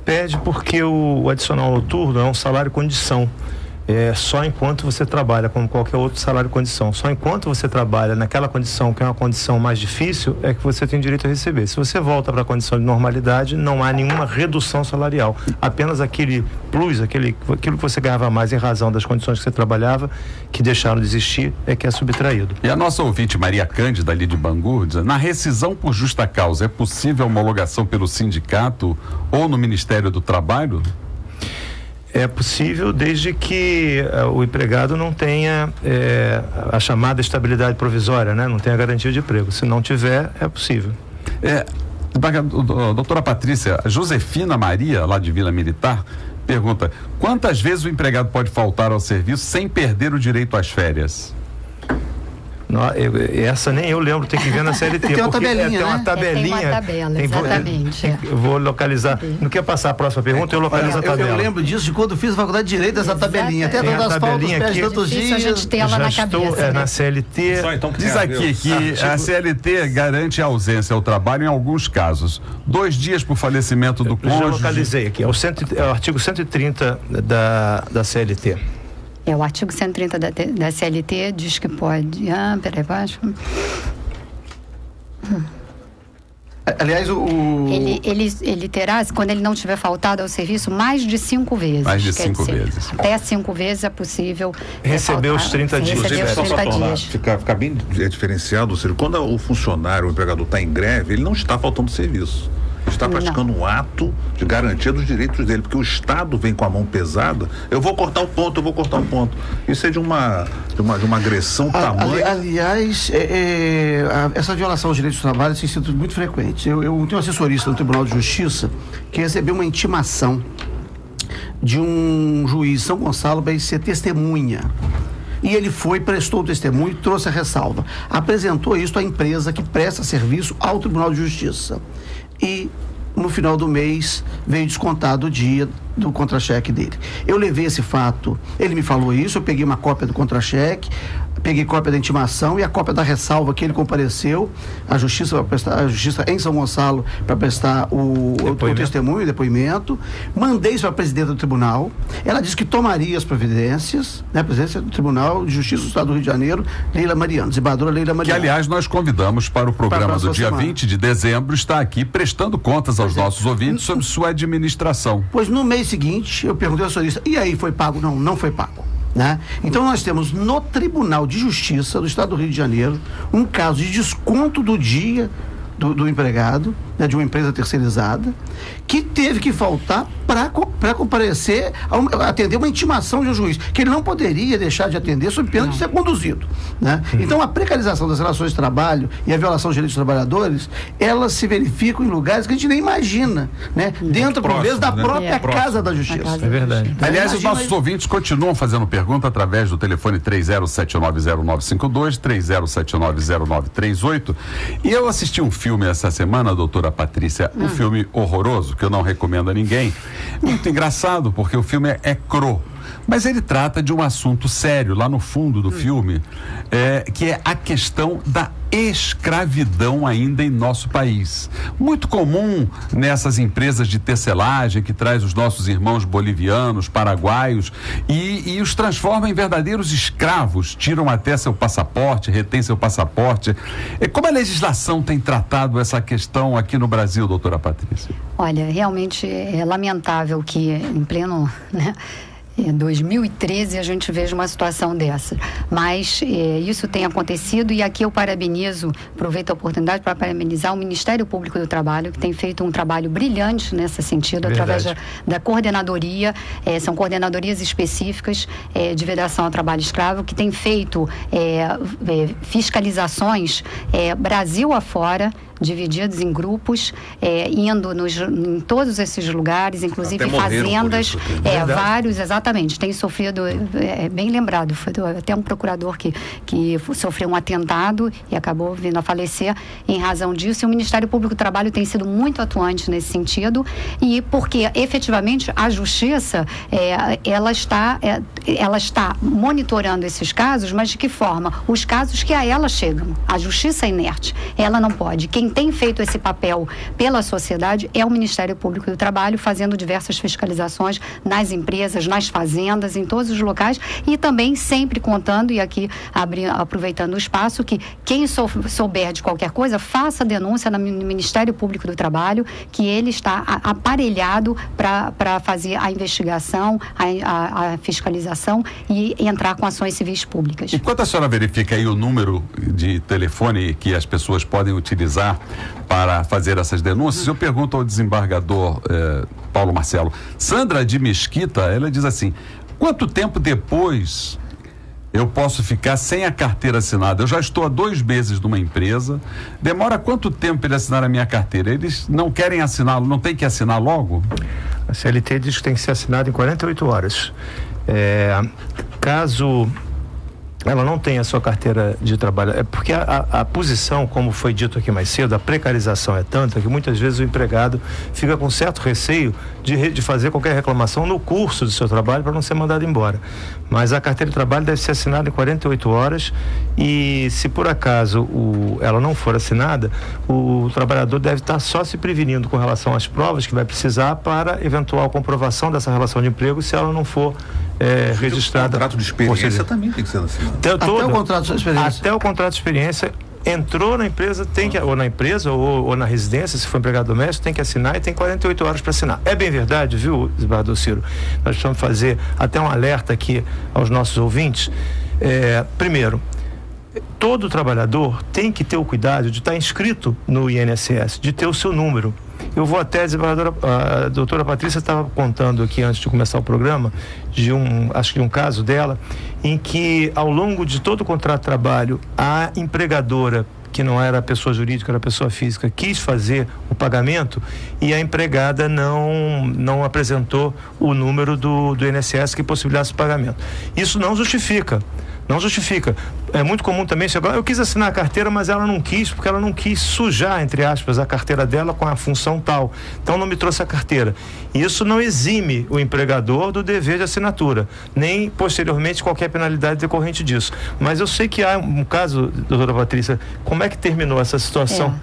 Perde, porque o adicional noturno é um salário condição. Só enquanto você trabalha, como qualquer outro salário condição. Só enquanto você trabalha naquela condição, que é uma condição mais difícil, é que você tem direito a receber. Se você volta para a condição de normalidade, não há nenhuma redução salarial. Apenas aquele plus, aquilo que você ganhava mais em razão das condições que você trabalhava, que deixaram de existir, é que é subtraído. E a nossa ouvinte Maria Cândida, ali de Bangu, diz: na rescisão por justa causa, é possível homologação pelo sindicato ou no Ministério do Trabalho? É possível, desde que o empregado não tenha a chamada estabilidade provisória, né? Não tenha garantia de emprego. Se não tiver, é possível. Doutora Patrícia, Josefina Maria, lá de Vila Militar, pergunta: quantas vezes o empregado pode faltar ao serviço sem perder o direito às férias? Essa nem eu lembro, tem que ver na CLT. Tem uma tabelinha, tem uma tabelinha. Tem uma tabela, exatamente. Eu vou localizar. Não quer passar a próxima pergunta? Eu localizo a tabela. Eu lembro disso de quando fiz a faculdade de Direito, dessa tabelinha. Até todas as pautas, perde tantos dias. A gente tem ela na cabeça, né? Na CLT. Então, diz aqui que a CLT garante a ausência ao trabalho em alguns casos. 2 dias por falecimento do cônjuge. Já localizei aqui. É o artigo 130 da CLT. O artigo 130 da CLT diz que pode... peraí, baixo. Aliás, Ele terá, quando ele não tiver faltado ao serviço, mais de 5 vezes. Mais de 5 vezes. Até 5 vezes é possível receber os 30 dias. Receber os 30 dias. Ficar bem diferenciado, ou seja, quando o funcionário, o empregador está em greve, ele não está faltando serviço. Ele está praticando um ato de garantia dos direitos dele, porque o Estado vem com a mão pesada. Eu vou cortar o ponto. Isso é de uma agressão tamanha. Aliás, essa violação aos direitos do trabalho tem sido muito frequente. Eu tenho um assessorista no Tribunal de Justiça que recebeu uma intimação de um juiz de São Gonçalo para ser testemunha. E ele prestou o testemunho e trouxe a ressalva. Apresentou isso à empresa que presta serviço ao Tribunal de Justiça. E no final do mês veio descontado o dia do contra-cheque dele. Eu levei esse fato, ele me falou isso, eu peguei uma cópia do contra-cheque, peguei cópia da intimação e a cópia da ressalva que ele compareceu à justiça em São Gonçalo para prestar o testemunho, o depoimento. Mandei isso para a presidenta do tribunal. Ela disse que tomaria as providências, né? A presidência do Tribunal de Justiça do Estado do Rio de Janeiro, Leila Mariano, desembargadora Leila Mariano. Que, aliás, nós convidamos para o programa do dia 20 de dezembro, está aqui prestando contas aos nossos ouvintes sobre sua administração. Pois no mês seguinte, eu perguntei ao senhorista: e aí, foi pago? Não foi pago. né? Então nós temos no Tribunal de Justiça do Estado do Rio de Janeiro um caso de desconto do dia do empregado, né, de uma empresa terceirizada, que teve que faltar para comparecer, atender uma intimação de um juiz, que ele não poderia deixar de atender sob pena de ser conduzido, né? Então a precarização das relações de trabalho e a violação dos direitos dos trabalhadores, elas se verificam em lugares que a gente nem imagina, né? Dentro, por vezes, da própria Casa da Justiça. É verdade. Aliás, os nossos ouvintes continuam fazendo pergunta através do telefone 30790952, 30790938. E eu assisti um filme essa semana, doutora Patrícia, um filme horroroso, que eu não recomendo a ninguém. Muito engraçado, porque o filme é cru. Mas ele trata de um assunto sério, lá no fundo do filme, que é a questão da escravidão ainda em nosso país. Muito comum nessas empresas de tecelagem que traz os nossos irmãos bolivianos, paraguaios e os transforma em verdadeiros escravos, tiram até seu passaporte, retém seu passaporte. Como a legislação tem tratado essa questão aqui no Brasil, doutora Patrícia? Olha, realmente é lamentável que em pleno, né, 2013 a gente veja uma situação dessa, mas isso tem acontecido, e aqui eu aproveito a oportunidade para parabenizar o Ministério Público do Trabalho, que tem feito um trabalho brilhante nesse sentido, através da coordenadoria, são coordenadorias específicas de vedação ao trabalho escravo, que tem feito fiscalizações Brasil afora, divididos em grupos, indo em todos esses lugares, inclusive em fazendas, vários, exatamente, tem sofrido, bem lembrado, foi até um procurador que sofreu um atentado e acabou vindo a falecer em razão disso, e o Ministério Público do Trabalho tem sido muito atuante nesse sentido, e porque efetivamente a Justiça, ela está monitorando esses casos, mas de que forma? Os casos que a ela chegam, a Justiça é inerte, ela não pode. Quem tem feito esse papel pela sociedade é o Ministério Público do Trabalho, fazendo diversas fiscalizações nas empresas, nas fazendas, em todos os locais, e também sempre contando, e aqui aproveitando o espaço, que quem souber de qualquer coisa, faça denúncia no Ministério Público do Trabalho, que ele está aparelhado para fazer a investigação, a fiscalização e entrar com ações civis públicas. E quando a senhora verifica aí o número de telefone que as pessoas podem utilizar para fazer essas denúncias, eu pergunto ao desembargador Paulo Marcelo. Sandra de Mesquita, ela diz assim: quanto tempo depois eu posso ficar sem a carteira assinada? Eu já estou há 2 meses numa empresa, demora quanto tempo ele assinar a minha carteira? Eles não querem assiná-lo, não tem que assinar logo? A CLT diz que tem que ser assinado em 48 horas. Caso ela não tem a sua carteira de trabalho, é porque a posição, como foi dito aqui mais cedo, a precarização é tanta que muitas vezes o empregado fica com certo receio de fazer qualquer reclamação no curso do seu trabalho para não ser mandado embora. Mas a carteira de trabalho deve ser assinada em 48 horas e, se por acaso ela não for assinada, o trabalhador deve estar só se prevenindo com relação às provas que vai precisar para eventual comprovação dessa relação de emprego, se ela não for registrada. O contrato de experiência também tem que ser assinado. Até o contrato de experiência. Até o contrato de experiência. Entrou na empresa, tem que, ou na empresa ou na residência, se for empregado doméstico, tem que assinar e tem 48 horas para assinar. É bem verdade, viu, desembargador Ciro? Nós precisamos fazer até um alerta aqui aos nossos ouvintes. Primeiro, todo trabalhador tem que ter o cuidado de estar inscrito no INSS, de ter o seu número. Eu vou até, a doutora Patrícia estava contando aqui antes de começar o programa, acho que de um caso dela, em que ao longo de todo o contrato de trabalho, a empregadora, que não era pessoa jurídica, era pessoa física, quis fazer o pagamento e a empregada não apresentou o número do INSS que possibilitasse o pagamento. Isso não justifica. Não justifica. É muito comum também chegar, eu quis assinar a carteira, mas ela não quis, porque ela não quis sujar, entre aspas, a carteira dela com a função tal. Então não me trouxe a carteira. Isso não exime o empregador do dever de assinatura, nem posteriormente qualquer penalidade decorrente disso. Mas eu sei que há um caso, doutora Patrícia, como é que terminou essa situação?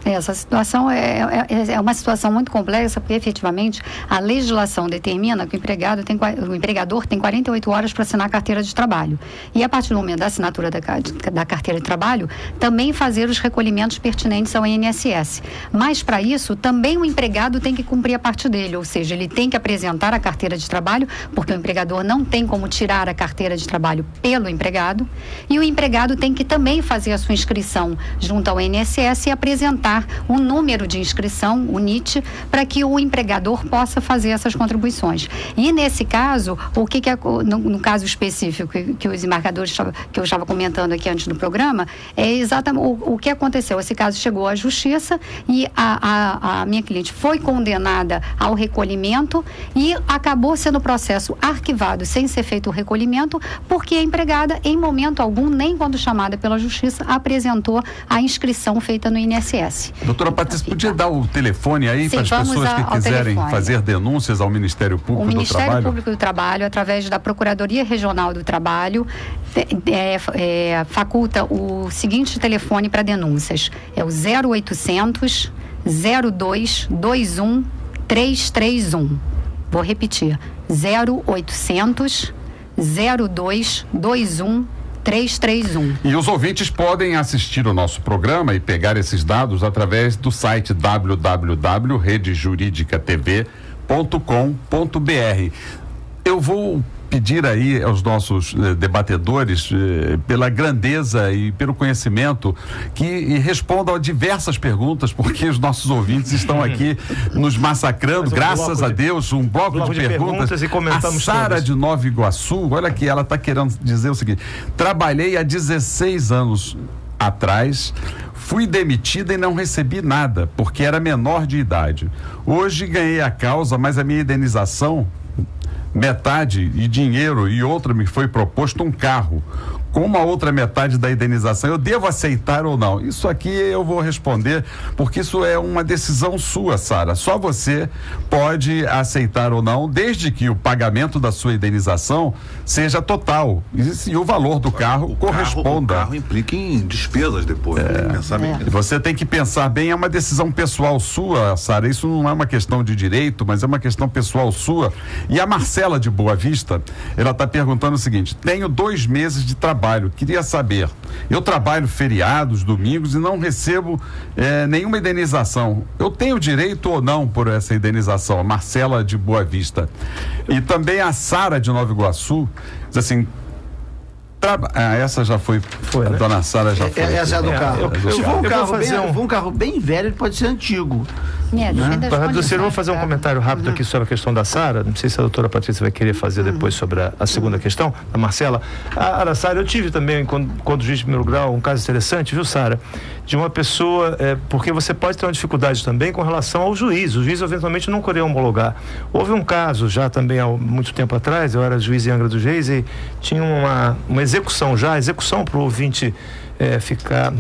Essa situação é uma situação muito complexa, porque efetivamente a legislação determina que o empregador tem 48 horas para assinar a carteira de trabalho. E a partir do momento da assinatura da carteira de trabalho, também fazer os recolhimentos pertinentes ao INSS. Mas para isso, também o empregado tem que cumprir a parte dele, ou seja, ele tem que apresentar a carteira de trabalho, porque o empregador não tem como tirar a carteira de trabalho pelo empregado, e o empregado tem que também fazer a sua inscrição junto ao INSS e apresentar um número de inscrição, o NIT, para que o empregador possa fazer essas contribuições. E nesse caso, o que é, no caso específico que os embargadores que eu estava comentando aqui antes do programa, é exatamente o que aconteceu. Esse caso chegou à justiça e a minha cliente foi condenada ao recolhimento e acabou sendo o processo arquivado sem ser feito o recolhimento, porque a empregada, em momento algum, nem quando chamada pela justiça, apresentou a inscrição feita no INSS. Doutora Patrícia, podia dar o telefone aí para as pessoas que quiserem fazer denúncias ao Ministério Público do Trabalho? O Ministério Público do Trabalho, através da Procuradoria Regional do Trabalho, faculta o seguinte telefone para denúncias. É o 0800 0221 331. Vou repetir. 0800 0221 331. E os ouvintes podem assistir o nosso programa e pegar esses dados através do site www.redejuridicatv.com.br. Eu vou pedir aí aos nossos debatedores, pela grandeza e pelo conhecimento, que respondam a diversas perguntas, porque os nossos ouvintes estão aqui nos massacrando, graças a Deus, um bloco de perguntas e comentamos. A Sara de Nova Iguaçu, olha aqui, ela está querendo dizer o seguinte: trabalhei há 16 anos atrás, fui demitida e não recebi nada, porque era menor de idade. Hoje ganhei a causa, mas a minha indenização, metade e dinheiro, e outra me foi proposto um carro. Com a outra metade da indenização, eu devo aceitar ou não? Isso aqui eu vou responder, porque isso é uma decisão sua, Sara. Só você pode aceitar ou não, desde que o pagamento da sua indenização seja total e o valor do carro corresponda. O carro implica em despesas depois. Pensar bem. Você tem que pensar bem, é uma decisão pessoal sua, Sara. Isso não é uma questão de direito, mas é uma questão pessoal sua. E a Marcela de Boa Vista, ela está perguntando o seguinte: tenho 2 meses de trabalho, queria saber, eu trabalho feriados, domingos e não recebo nenhuma indenização, eu tenho direito ou não por essa indenização? A Marcela de Boa Vista. E também a Sara de Nova Iguaçu diz assim, essa já foi, a né? Dona Sara já foi. Essa é do carro. Se for um carro bem velho, ele pode ser antigo. Eu vou fazer um comentário rápido aqui sobre a questão da Sara. Não sei se a doutora Patrícia vai querer fazer depois sobre a segunda questão, da Marcela. A Sara, eu tive também, quando juiz de primeiro grau, um caso interessante, viu, Sara? De uma pessoa, porque você pode ter uma dificuldade também com relação ao juiz. O juiz eventualmente não queria homologar. Houve um caso já também há muito tempo atrás, eu era juiz em Angra dos Reis e tinha uma execução para o ouvinte ficar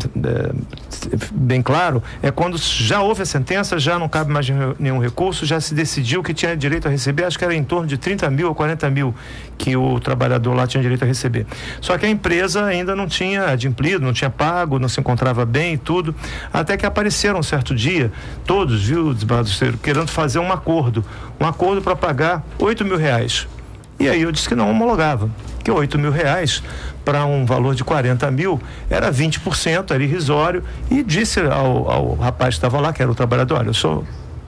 bem claro, é quando já houve a sentença, já não cabe mais nenhum recurso, já se decidiu que tinha direito a receber, acho que era em torno de 30 mil ou 40 mil que o trabalhador lá tinha direito a receber. Só que a empresa ainda não tinha adimplido, não tinha pago, não se encontrava bem e tudo, até que apareceram um certo dia, todos, viu, desembargador, querendo fazer um acordo para pagar 8 mil reais. E aí eu disse que não homologava, que 8 mil reais para um valor de 40 mil era 20%, era irrisório, e disse ao rapaz que estava lá, que era o trabalhador: olha,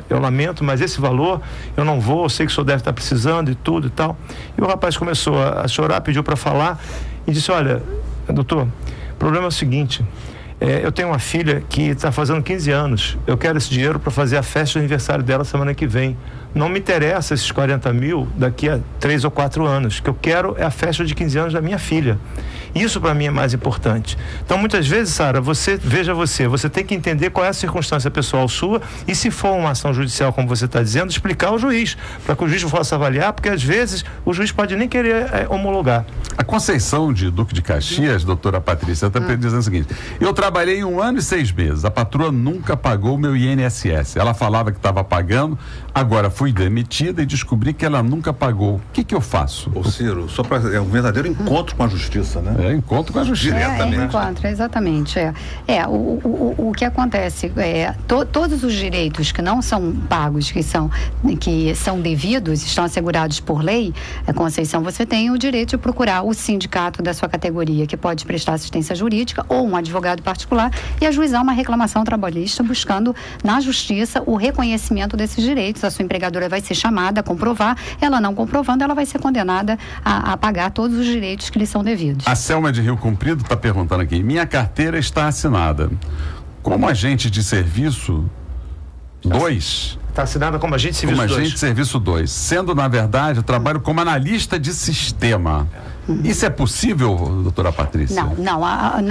eu lamento, mas esse valor eu não vou, eu sei que o senhor deve estar precisando e tudo e tal. E o rapaz começou a chorar, pediu para falar e disse: olha, doutor, o problema é o seguinte, eu tenho uma filha que está fazendo 15 anos, eu quero esse dinheiro para fazer a festa de aniversário dela semana que vem. Não me interessa esses 40 mil daqui a 3 ou 4 anos. O que eu quero é a festa de 15 anos da minha filha. Isso para mim é mais importante. Então, muitas vezes, Sara, você tem que entender qual é a circunstância pessoal sua e, se for uma ação judicial, como você está dizendo, explicar ao juiz, para que o juiz possa avaliar, porque às vezes o juiz pode nem querer homologar. A Conceição de Duque de Caxias, doutora Patrícia, está dizendo o seguinte: eu trabalhei 1 ano e 6 meses, a patroa nunca pagou o meu INSS. Ela falava que estava pagando, agora fui demitida e descobri que ela nunca pagou. O que eu faço? Ô Ciro, é um verdadeiro encontro com a justiça, né? É, encontro com a justiça. Encontro, exatamente. O que acontece, todos os direitos que não são pagos, que são devidos, estão assegurados por lei, Conceição, você tem o direito de procurar o sindicato da sua categoria, que pode prestar assistência jurídica, ou um advogado particular, e ajuizar uma reclamação trabalhista buscando na justiça o reconhecimento desses direitos. A sua empregadora vai ser chamada a comprovar, ela não comprovando, ela vai ser condenada a pagar todos os direitos que lhe são devidos. A Selma de Rio Comprido está perguntando aqui, minha carteira está assinada. Como agente de serviço 2... Está assinada como agente de serviço 2. Como agente de serviço 2. Sendo, na verdade, eu trabalho como analista de sistema. Isso é possível, doutora Patrícia? Não.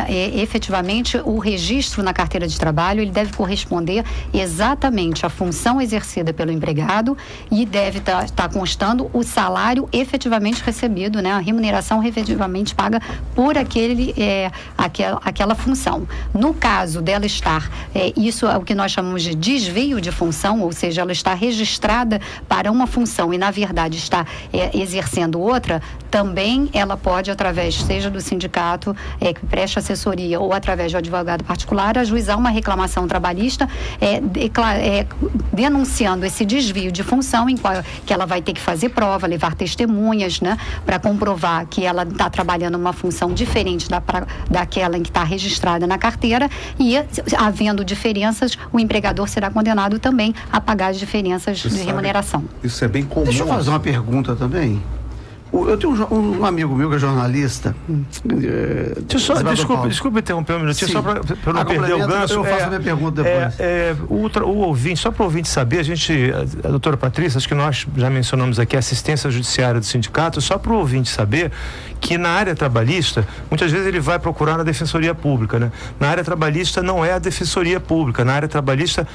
Efetivamente, o registro na carteira de trabalho, ele deve corresponder exatamente à função exercida pelo empregado e deve estar constando o salário efetivamente recebido, né? A remuneração efetivamente paga por aquela função. No caso dela estar, isso é o que nós chamamos de desvio de função, ou seja, ela está registrada para uma função e, na verdade, está exercendo outra, também ela pode, através, seja do sindicato que presta assessoria ou através de um advogado particular, ajuizar uma reclamação trabalhista denunciando esse desvio de função, em qual que ela vai ter que fazer prova, levar testemunhas, né, para comprovar que ela está trabalhando uma função diferente daquela em que está registrada na carteira, e, havendo diferenças, o empregador será condenado também a pagar as diferenças de remuneração. Isso é bem comum. Deixa eu fazer uma pergunta também. Eu tenho um amigo meu que é jornalista. Desculpa interromper um minutinho, só para não perder o gancho. Eu faço a minha pergunta depois. O ouvinte, só para o ouvinte saber, a doutora Patrícia, acho que nós já mencionamos aqui a assistência judiciária do sindicato, só para o ouvinte saber que na área trabalhista, muitas vezes ele vai procurar na Defensoria Pública, né? Na área trabalhista não é a Defensoria Pública, na área trabalhista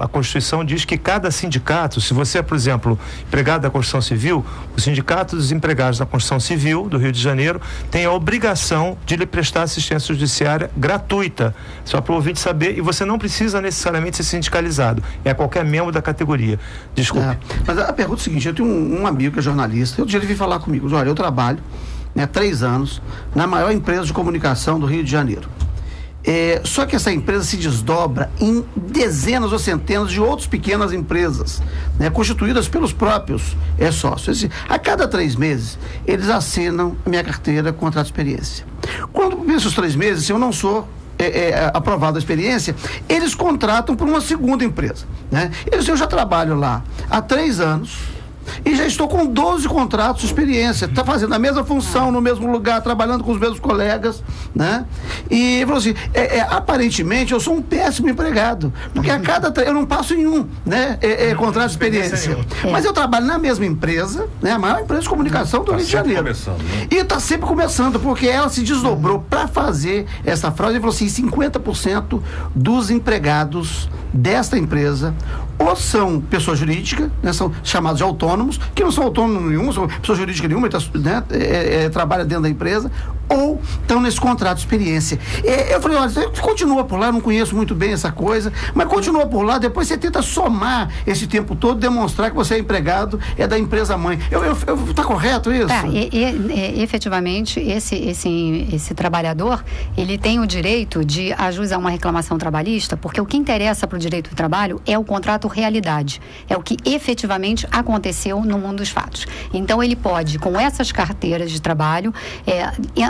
a Constituição diz que cada sindicato, se você é, por exemplo, empregado da Construção Civil, o Sindicato dos Empregados da Construção Civil do Rio de Janeiro tem a obrigação de lhe prestar assistência judiciária gratuita, só para o ouvinte saber, e você não precisa necessariamente ser sindicalizado, é qualquer membro da categoria. Desculpe. Mas a pergunta é a seguinte, eu tenho um amigo que é jornalista, outro dia ele veio falar comigo, olha, eu trabalho 3 anos na maior empresa de comunicação do Rio de Janeiro. Só que essa empresa se desdobra em dezenas ou centenas de outras pequenas empresas, né, constituídas pelos próprios sócios. A cada 3 meses, eles assinam a minha carteira contrato de experiência. Quando nesses 3 meses, se eu não sou aprovado a experiência, eles contratam por uma segunda empresa, né? Eu já trabalho lá há 3 anos, e já estou com 12 contratos de experiência, está fazendo a mesma função no mesmo lugar, trabalhando com os mesmos colegas, né? E falou assim, aparentemente eu sou um péssimo empregado, porque a cada eu não passo em um, né? Contrato de experiência. Mas eu trabalho na mesma empresa, né? A maior empresa de comunicação do Rio de Janeiro. Começando, né? E está sempre começando, porque ela se desdobrou para fazer essa fraude. Ele falou assim, 50% dos empregados desta empresa ou são pessoa jurídica, né, são chamados de autônomos, que não são autônomos nenhum, são pessoa jurídica nenhuma, né, trabalha dentro da empresa, ou estão nesse contrato de experiência. Eu falei, olha, você continua por lá, eu não conheço muito bem essa coisa, mas continua por lá, depois você tenta somar esse tempo todo, demonstrar que você é empregado, da empresa mãe. Tá correto isso? Efetivamente, esse trabalhador, ele tem o direito de ajuizar uma reclamação trabalhista, porque o que interessa para o direito do trabalho é o contrato realidade, é o que efetivamente aconteceu no mundo dos fatos. Então ele pode, com essas carteiras de trabalho,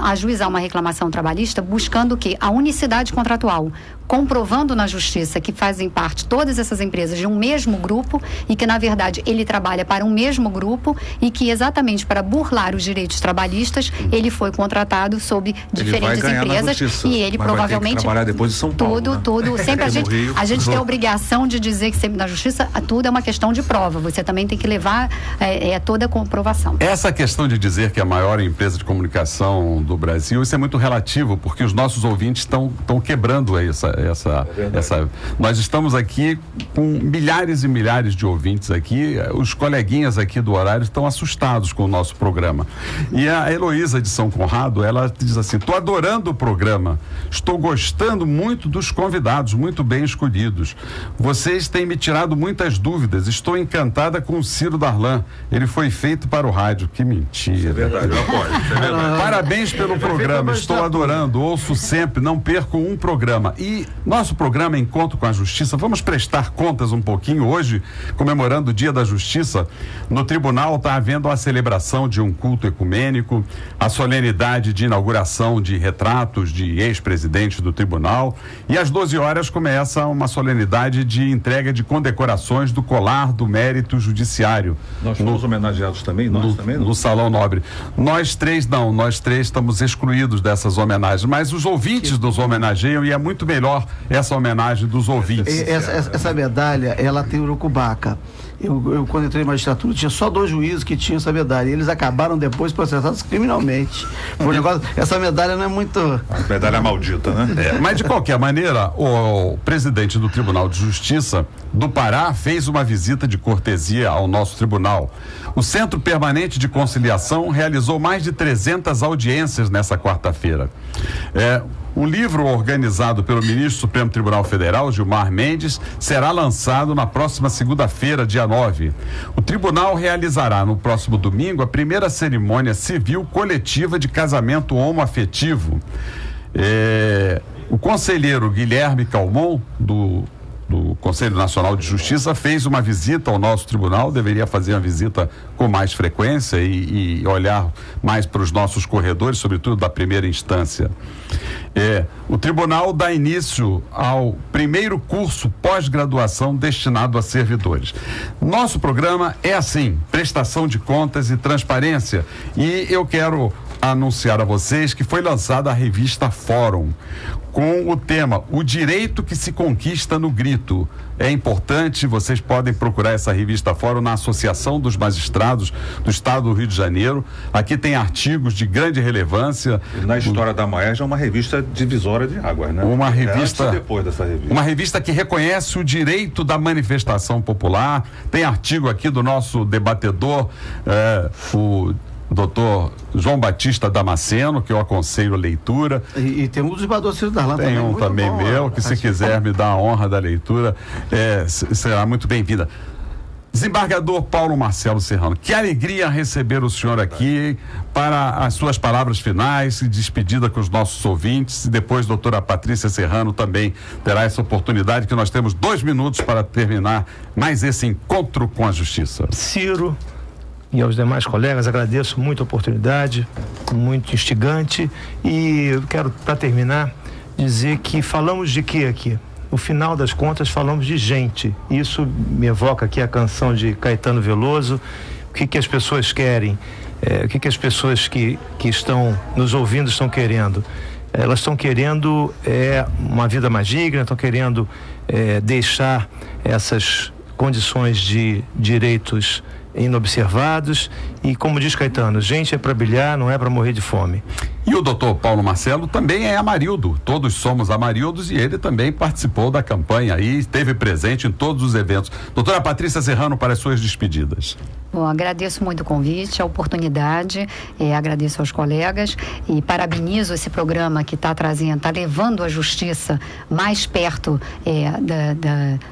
ajuizar uma reclamação trabalhista buscando o quê? A unicidade contratual, comprovando na justiça que fazem parte todas essas empresas de um mesmo grupo e que, na verdade, ele trabalha para um mesmo grupo e que, exatamente para burlar os direitos trabalhistas, ele foi contratado sob diferentes empresas e ele provavelmente vai ter que trabalhar depois de São Paulo, tudo, sempre a gente tem a obrigação de dizer que sempre na justiça tudo é uma questão de prova, você também tem que levar toda a comprovação. Essa questão de dizer que a maior empresa de comunicação no Brasil, isso é muito relativo, porque os nossos ouvintes estão quebrando essa. Nós estamos aqui com milhares e milhares de ouvintes aqui, os coleguinhas aqui do horário estão assustados com o nosso programa. E a Heloísa de São Conrado, ela diz assim: estou adorando o programa, estou gostando muito dos convidados, muito bem escolhidos. Vocês têm me tirado muitas dúvidas, estou encantada com o Ciro Darlan, ele foi feito para o rádio. Que mentira. Isso é verdade, eu apoio. Isso é verdade. Parabéns pelo programa, estou adorando, ouço sempre, não perco um programa. E nosso programa Encontro com a Justiça, vamos prestar contas um pouquinho hoje, comemorando o Dia da Justiça. No tribunal está havendo a celebração de um culto ecumênico, a solenidade de inauguração de retratos de ex-presidentes do tribunal, e às 12 horas começa uma solenidade de entrega de condecorações do Colar do Mérito Judiciário. Nós fomos homenageados também? Nós também não? No Salão Nobre. Nós três não, nós três estamos excluídos dessas homenagens, mas os ouvintes nos homenageiam e é muito melhor essa homenagem dos ouvintes. Essa medalha, ela tem urucubaca. Eu quando entrei em magistratura, tinha só 2 juízes que tinham essa medalha. E eles acabaram depois processados criminalmente. Essa medalha não é muito... A medalha maldita, né? Mas de qualquer maneira, o presidente do Tribunal de Justiça do Pará fez uma visita de cortesia ao nosso tribunal. O Centro Permanente de Conciliação realizou mais de 300 audiências nessa quarta-feira. Um livro organizado pelo ministro do Supremo Tribunal Federal, Gilmar Mendes, será lançado na próxima segunda-feira, dia 9. O tribunal realizará no próximo domingo a primeira cerimônia civil coletiva de casamento homoafetivo. O conselheiro Guilherme Calmon, do Conselho Nacional de Justiça, fez uma visita ao nosso tribunal, deveria fazer uma visita com mais frequência e olhar mais para os nossos corredores, sobretudo da primeira instância. O tribunal dá início ao primeiro curso pós-graduação destinado a servidores. Nosso programa é assim, prestação de contas e transparência, e eu quero anunciar a vocês que foi lançada a revista Fórum, com o tema O Direito que se Conquista no Grito. É importante, vocês podem procurar essa revista Fórum na Associação dos Magistrados do Estado do Rio de Janeiro. Aqui tem artigos de grande relevância. E na história da Maerj é uma revista divisória de águas, né? Uma revista, antes e depois dessa revista. Uma revista que reconhece o direito da manifestação popular. Tem artigo aqui do nosso debatedor, o doutor João Batista Damasceno, que eu aconselho a leitura. E tem um do desembargador Ciro Darlan também. Tem um também bom, meu, que se quiser me dar a honra da leitura, será muito bem-vinda. Desembargador Paulo Marcelo Serrano, que alegria receber o senhor aqui para as suas palavras finais e despedida com os nossos ouvintes, e depois doutora Patrícia Serrano também terá essa oportunidade, que nós temos 2 minutos para terminar mais esse encontro com a justiça. Ciro e aos demais colegas, agradeço muito a oportunidade, muito instigante, e eu quero, para terminar, dizer que falamos de quê aqui? No final das contas, falamos de gente. Isso me evoca aqui a canção de Caetano Veloso. O que as pessoas querem? O que as pessoas que estão nos ouvindo estão querendo? Elas estão querendo uma vida mais digna, estão querendo deixar essas condições de direitos inobservados, e como diz Caetano, gente é para brilhar, não é para morrer de fome. E o doutor Paulo Marcelo também é amarildo, todos somos amarildos, e ele também participou da campanha e esteve presente em todos os eventos. Doutora Patrícia Serrano, para as suas despedidas. Bom, agradeço muito o convite, a oportunidade, agradeço aos colegas e parabenizo esse programa que está trazendo, está levando a justiça mais perto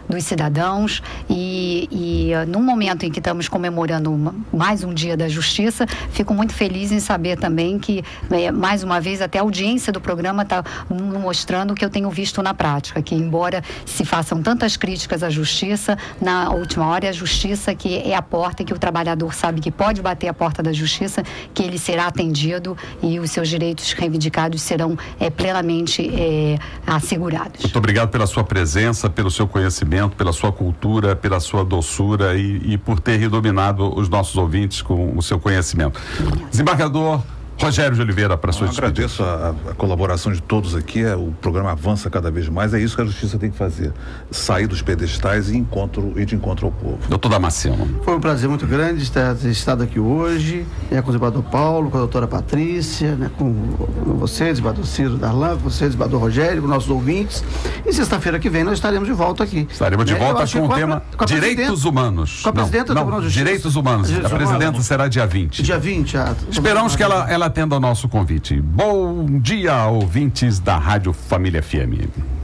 dos cidadãos, e num momento em que estamos comemorando mais um dia da justiça, fico muito feliz em saber também que, mais uma vez, até a audiência do programa está mostrando o que eu tenho visto na prática, que embora se façam tantas críticas à justiça, na última hora é a justiça que é a porta, que o trabalhador sabe que pode bater a porta da justiça, que ele será atendido e os seus direitos reivindicados serão plenamente assegurados. Muito obrigado pela sua presença, pelo seu conhecimento, pela sua cultura, pela sua doçura e por ter iluminado os nossos ouvintes com o seu conhecimento. Desembargador Rogério de Oliveira, para sua despedida. Agradeço a colaboração de todos aqui. O programa avança cada vez mais. É isso que a justiça tem que fazer: sair dos pedestais e ir de encontro ao povo. Doutor Damasceno. Foi um prazer muito grande ter estado aqui hoje, com o desembargador Paulo, com a doutora Patrícia, com você, desembargador Ciro Darlan, com você, desembargador Rogério, com nossos ouvintes. E sexta-feira que vem nós estaremos de volta aqui. Estaremos de volta com o tema Direitos Humanos. Com a presidenta do Tribunal de Justiça. Direitos Humanos. A presidenta será dia 20. Dia 20. Esperamos que ela atenda ao nosso convite. Bom dia, ouvintes da Rádio Família FM.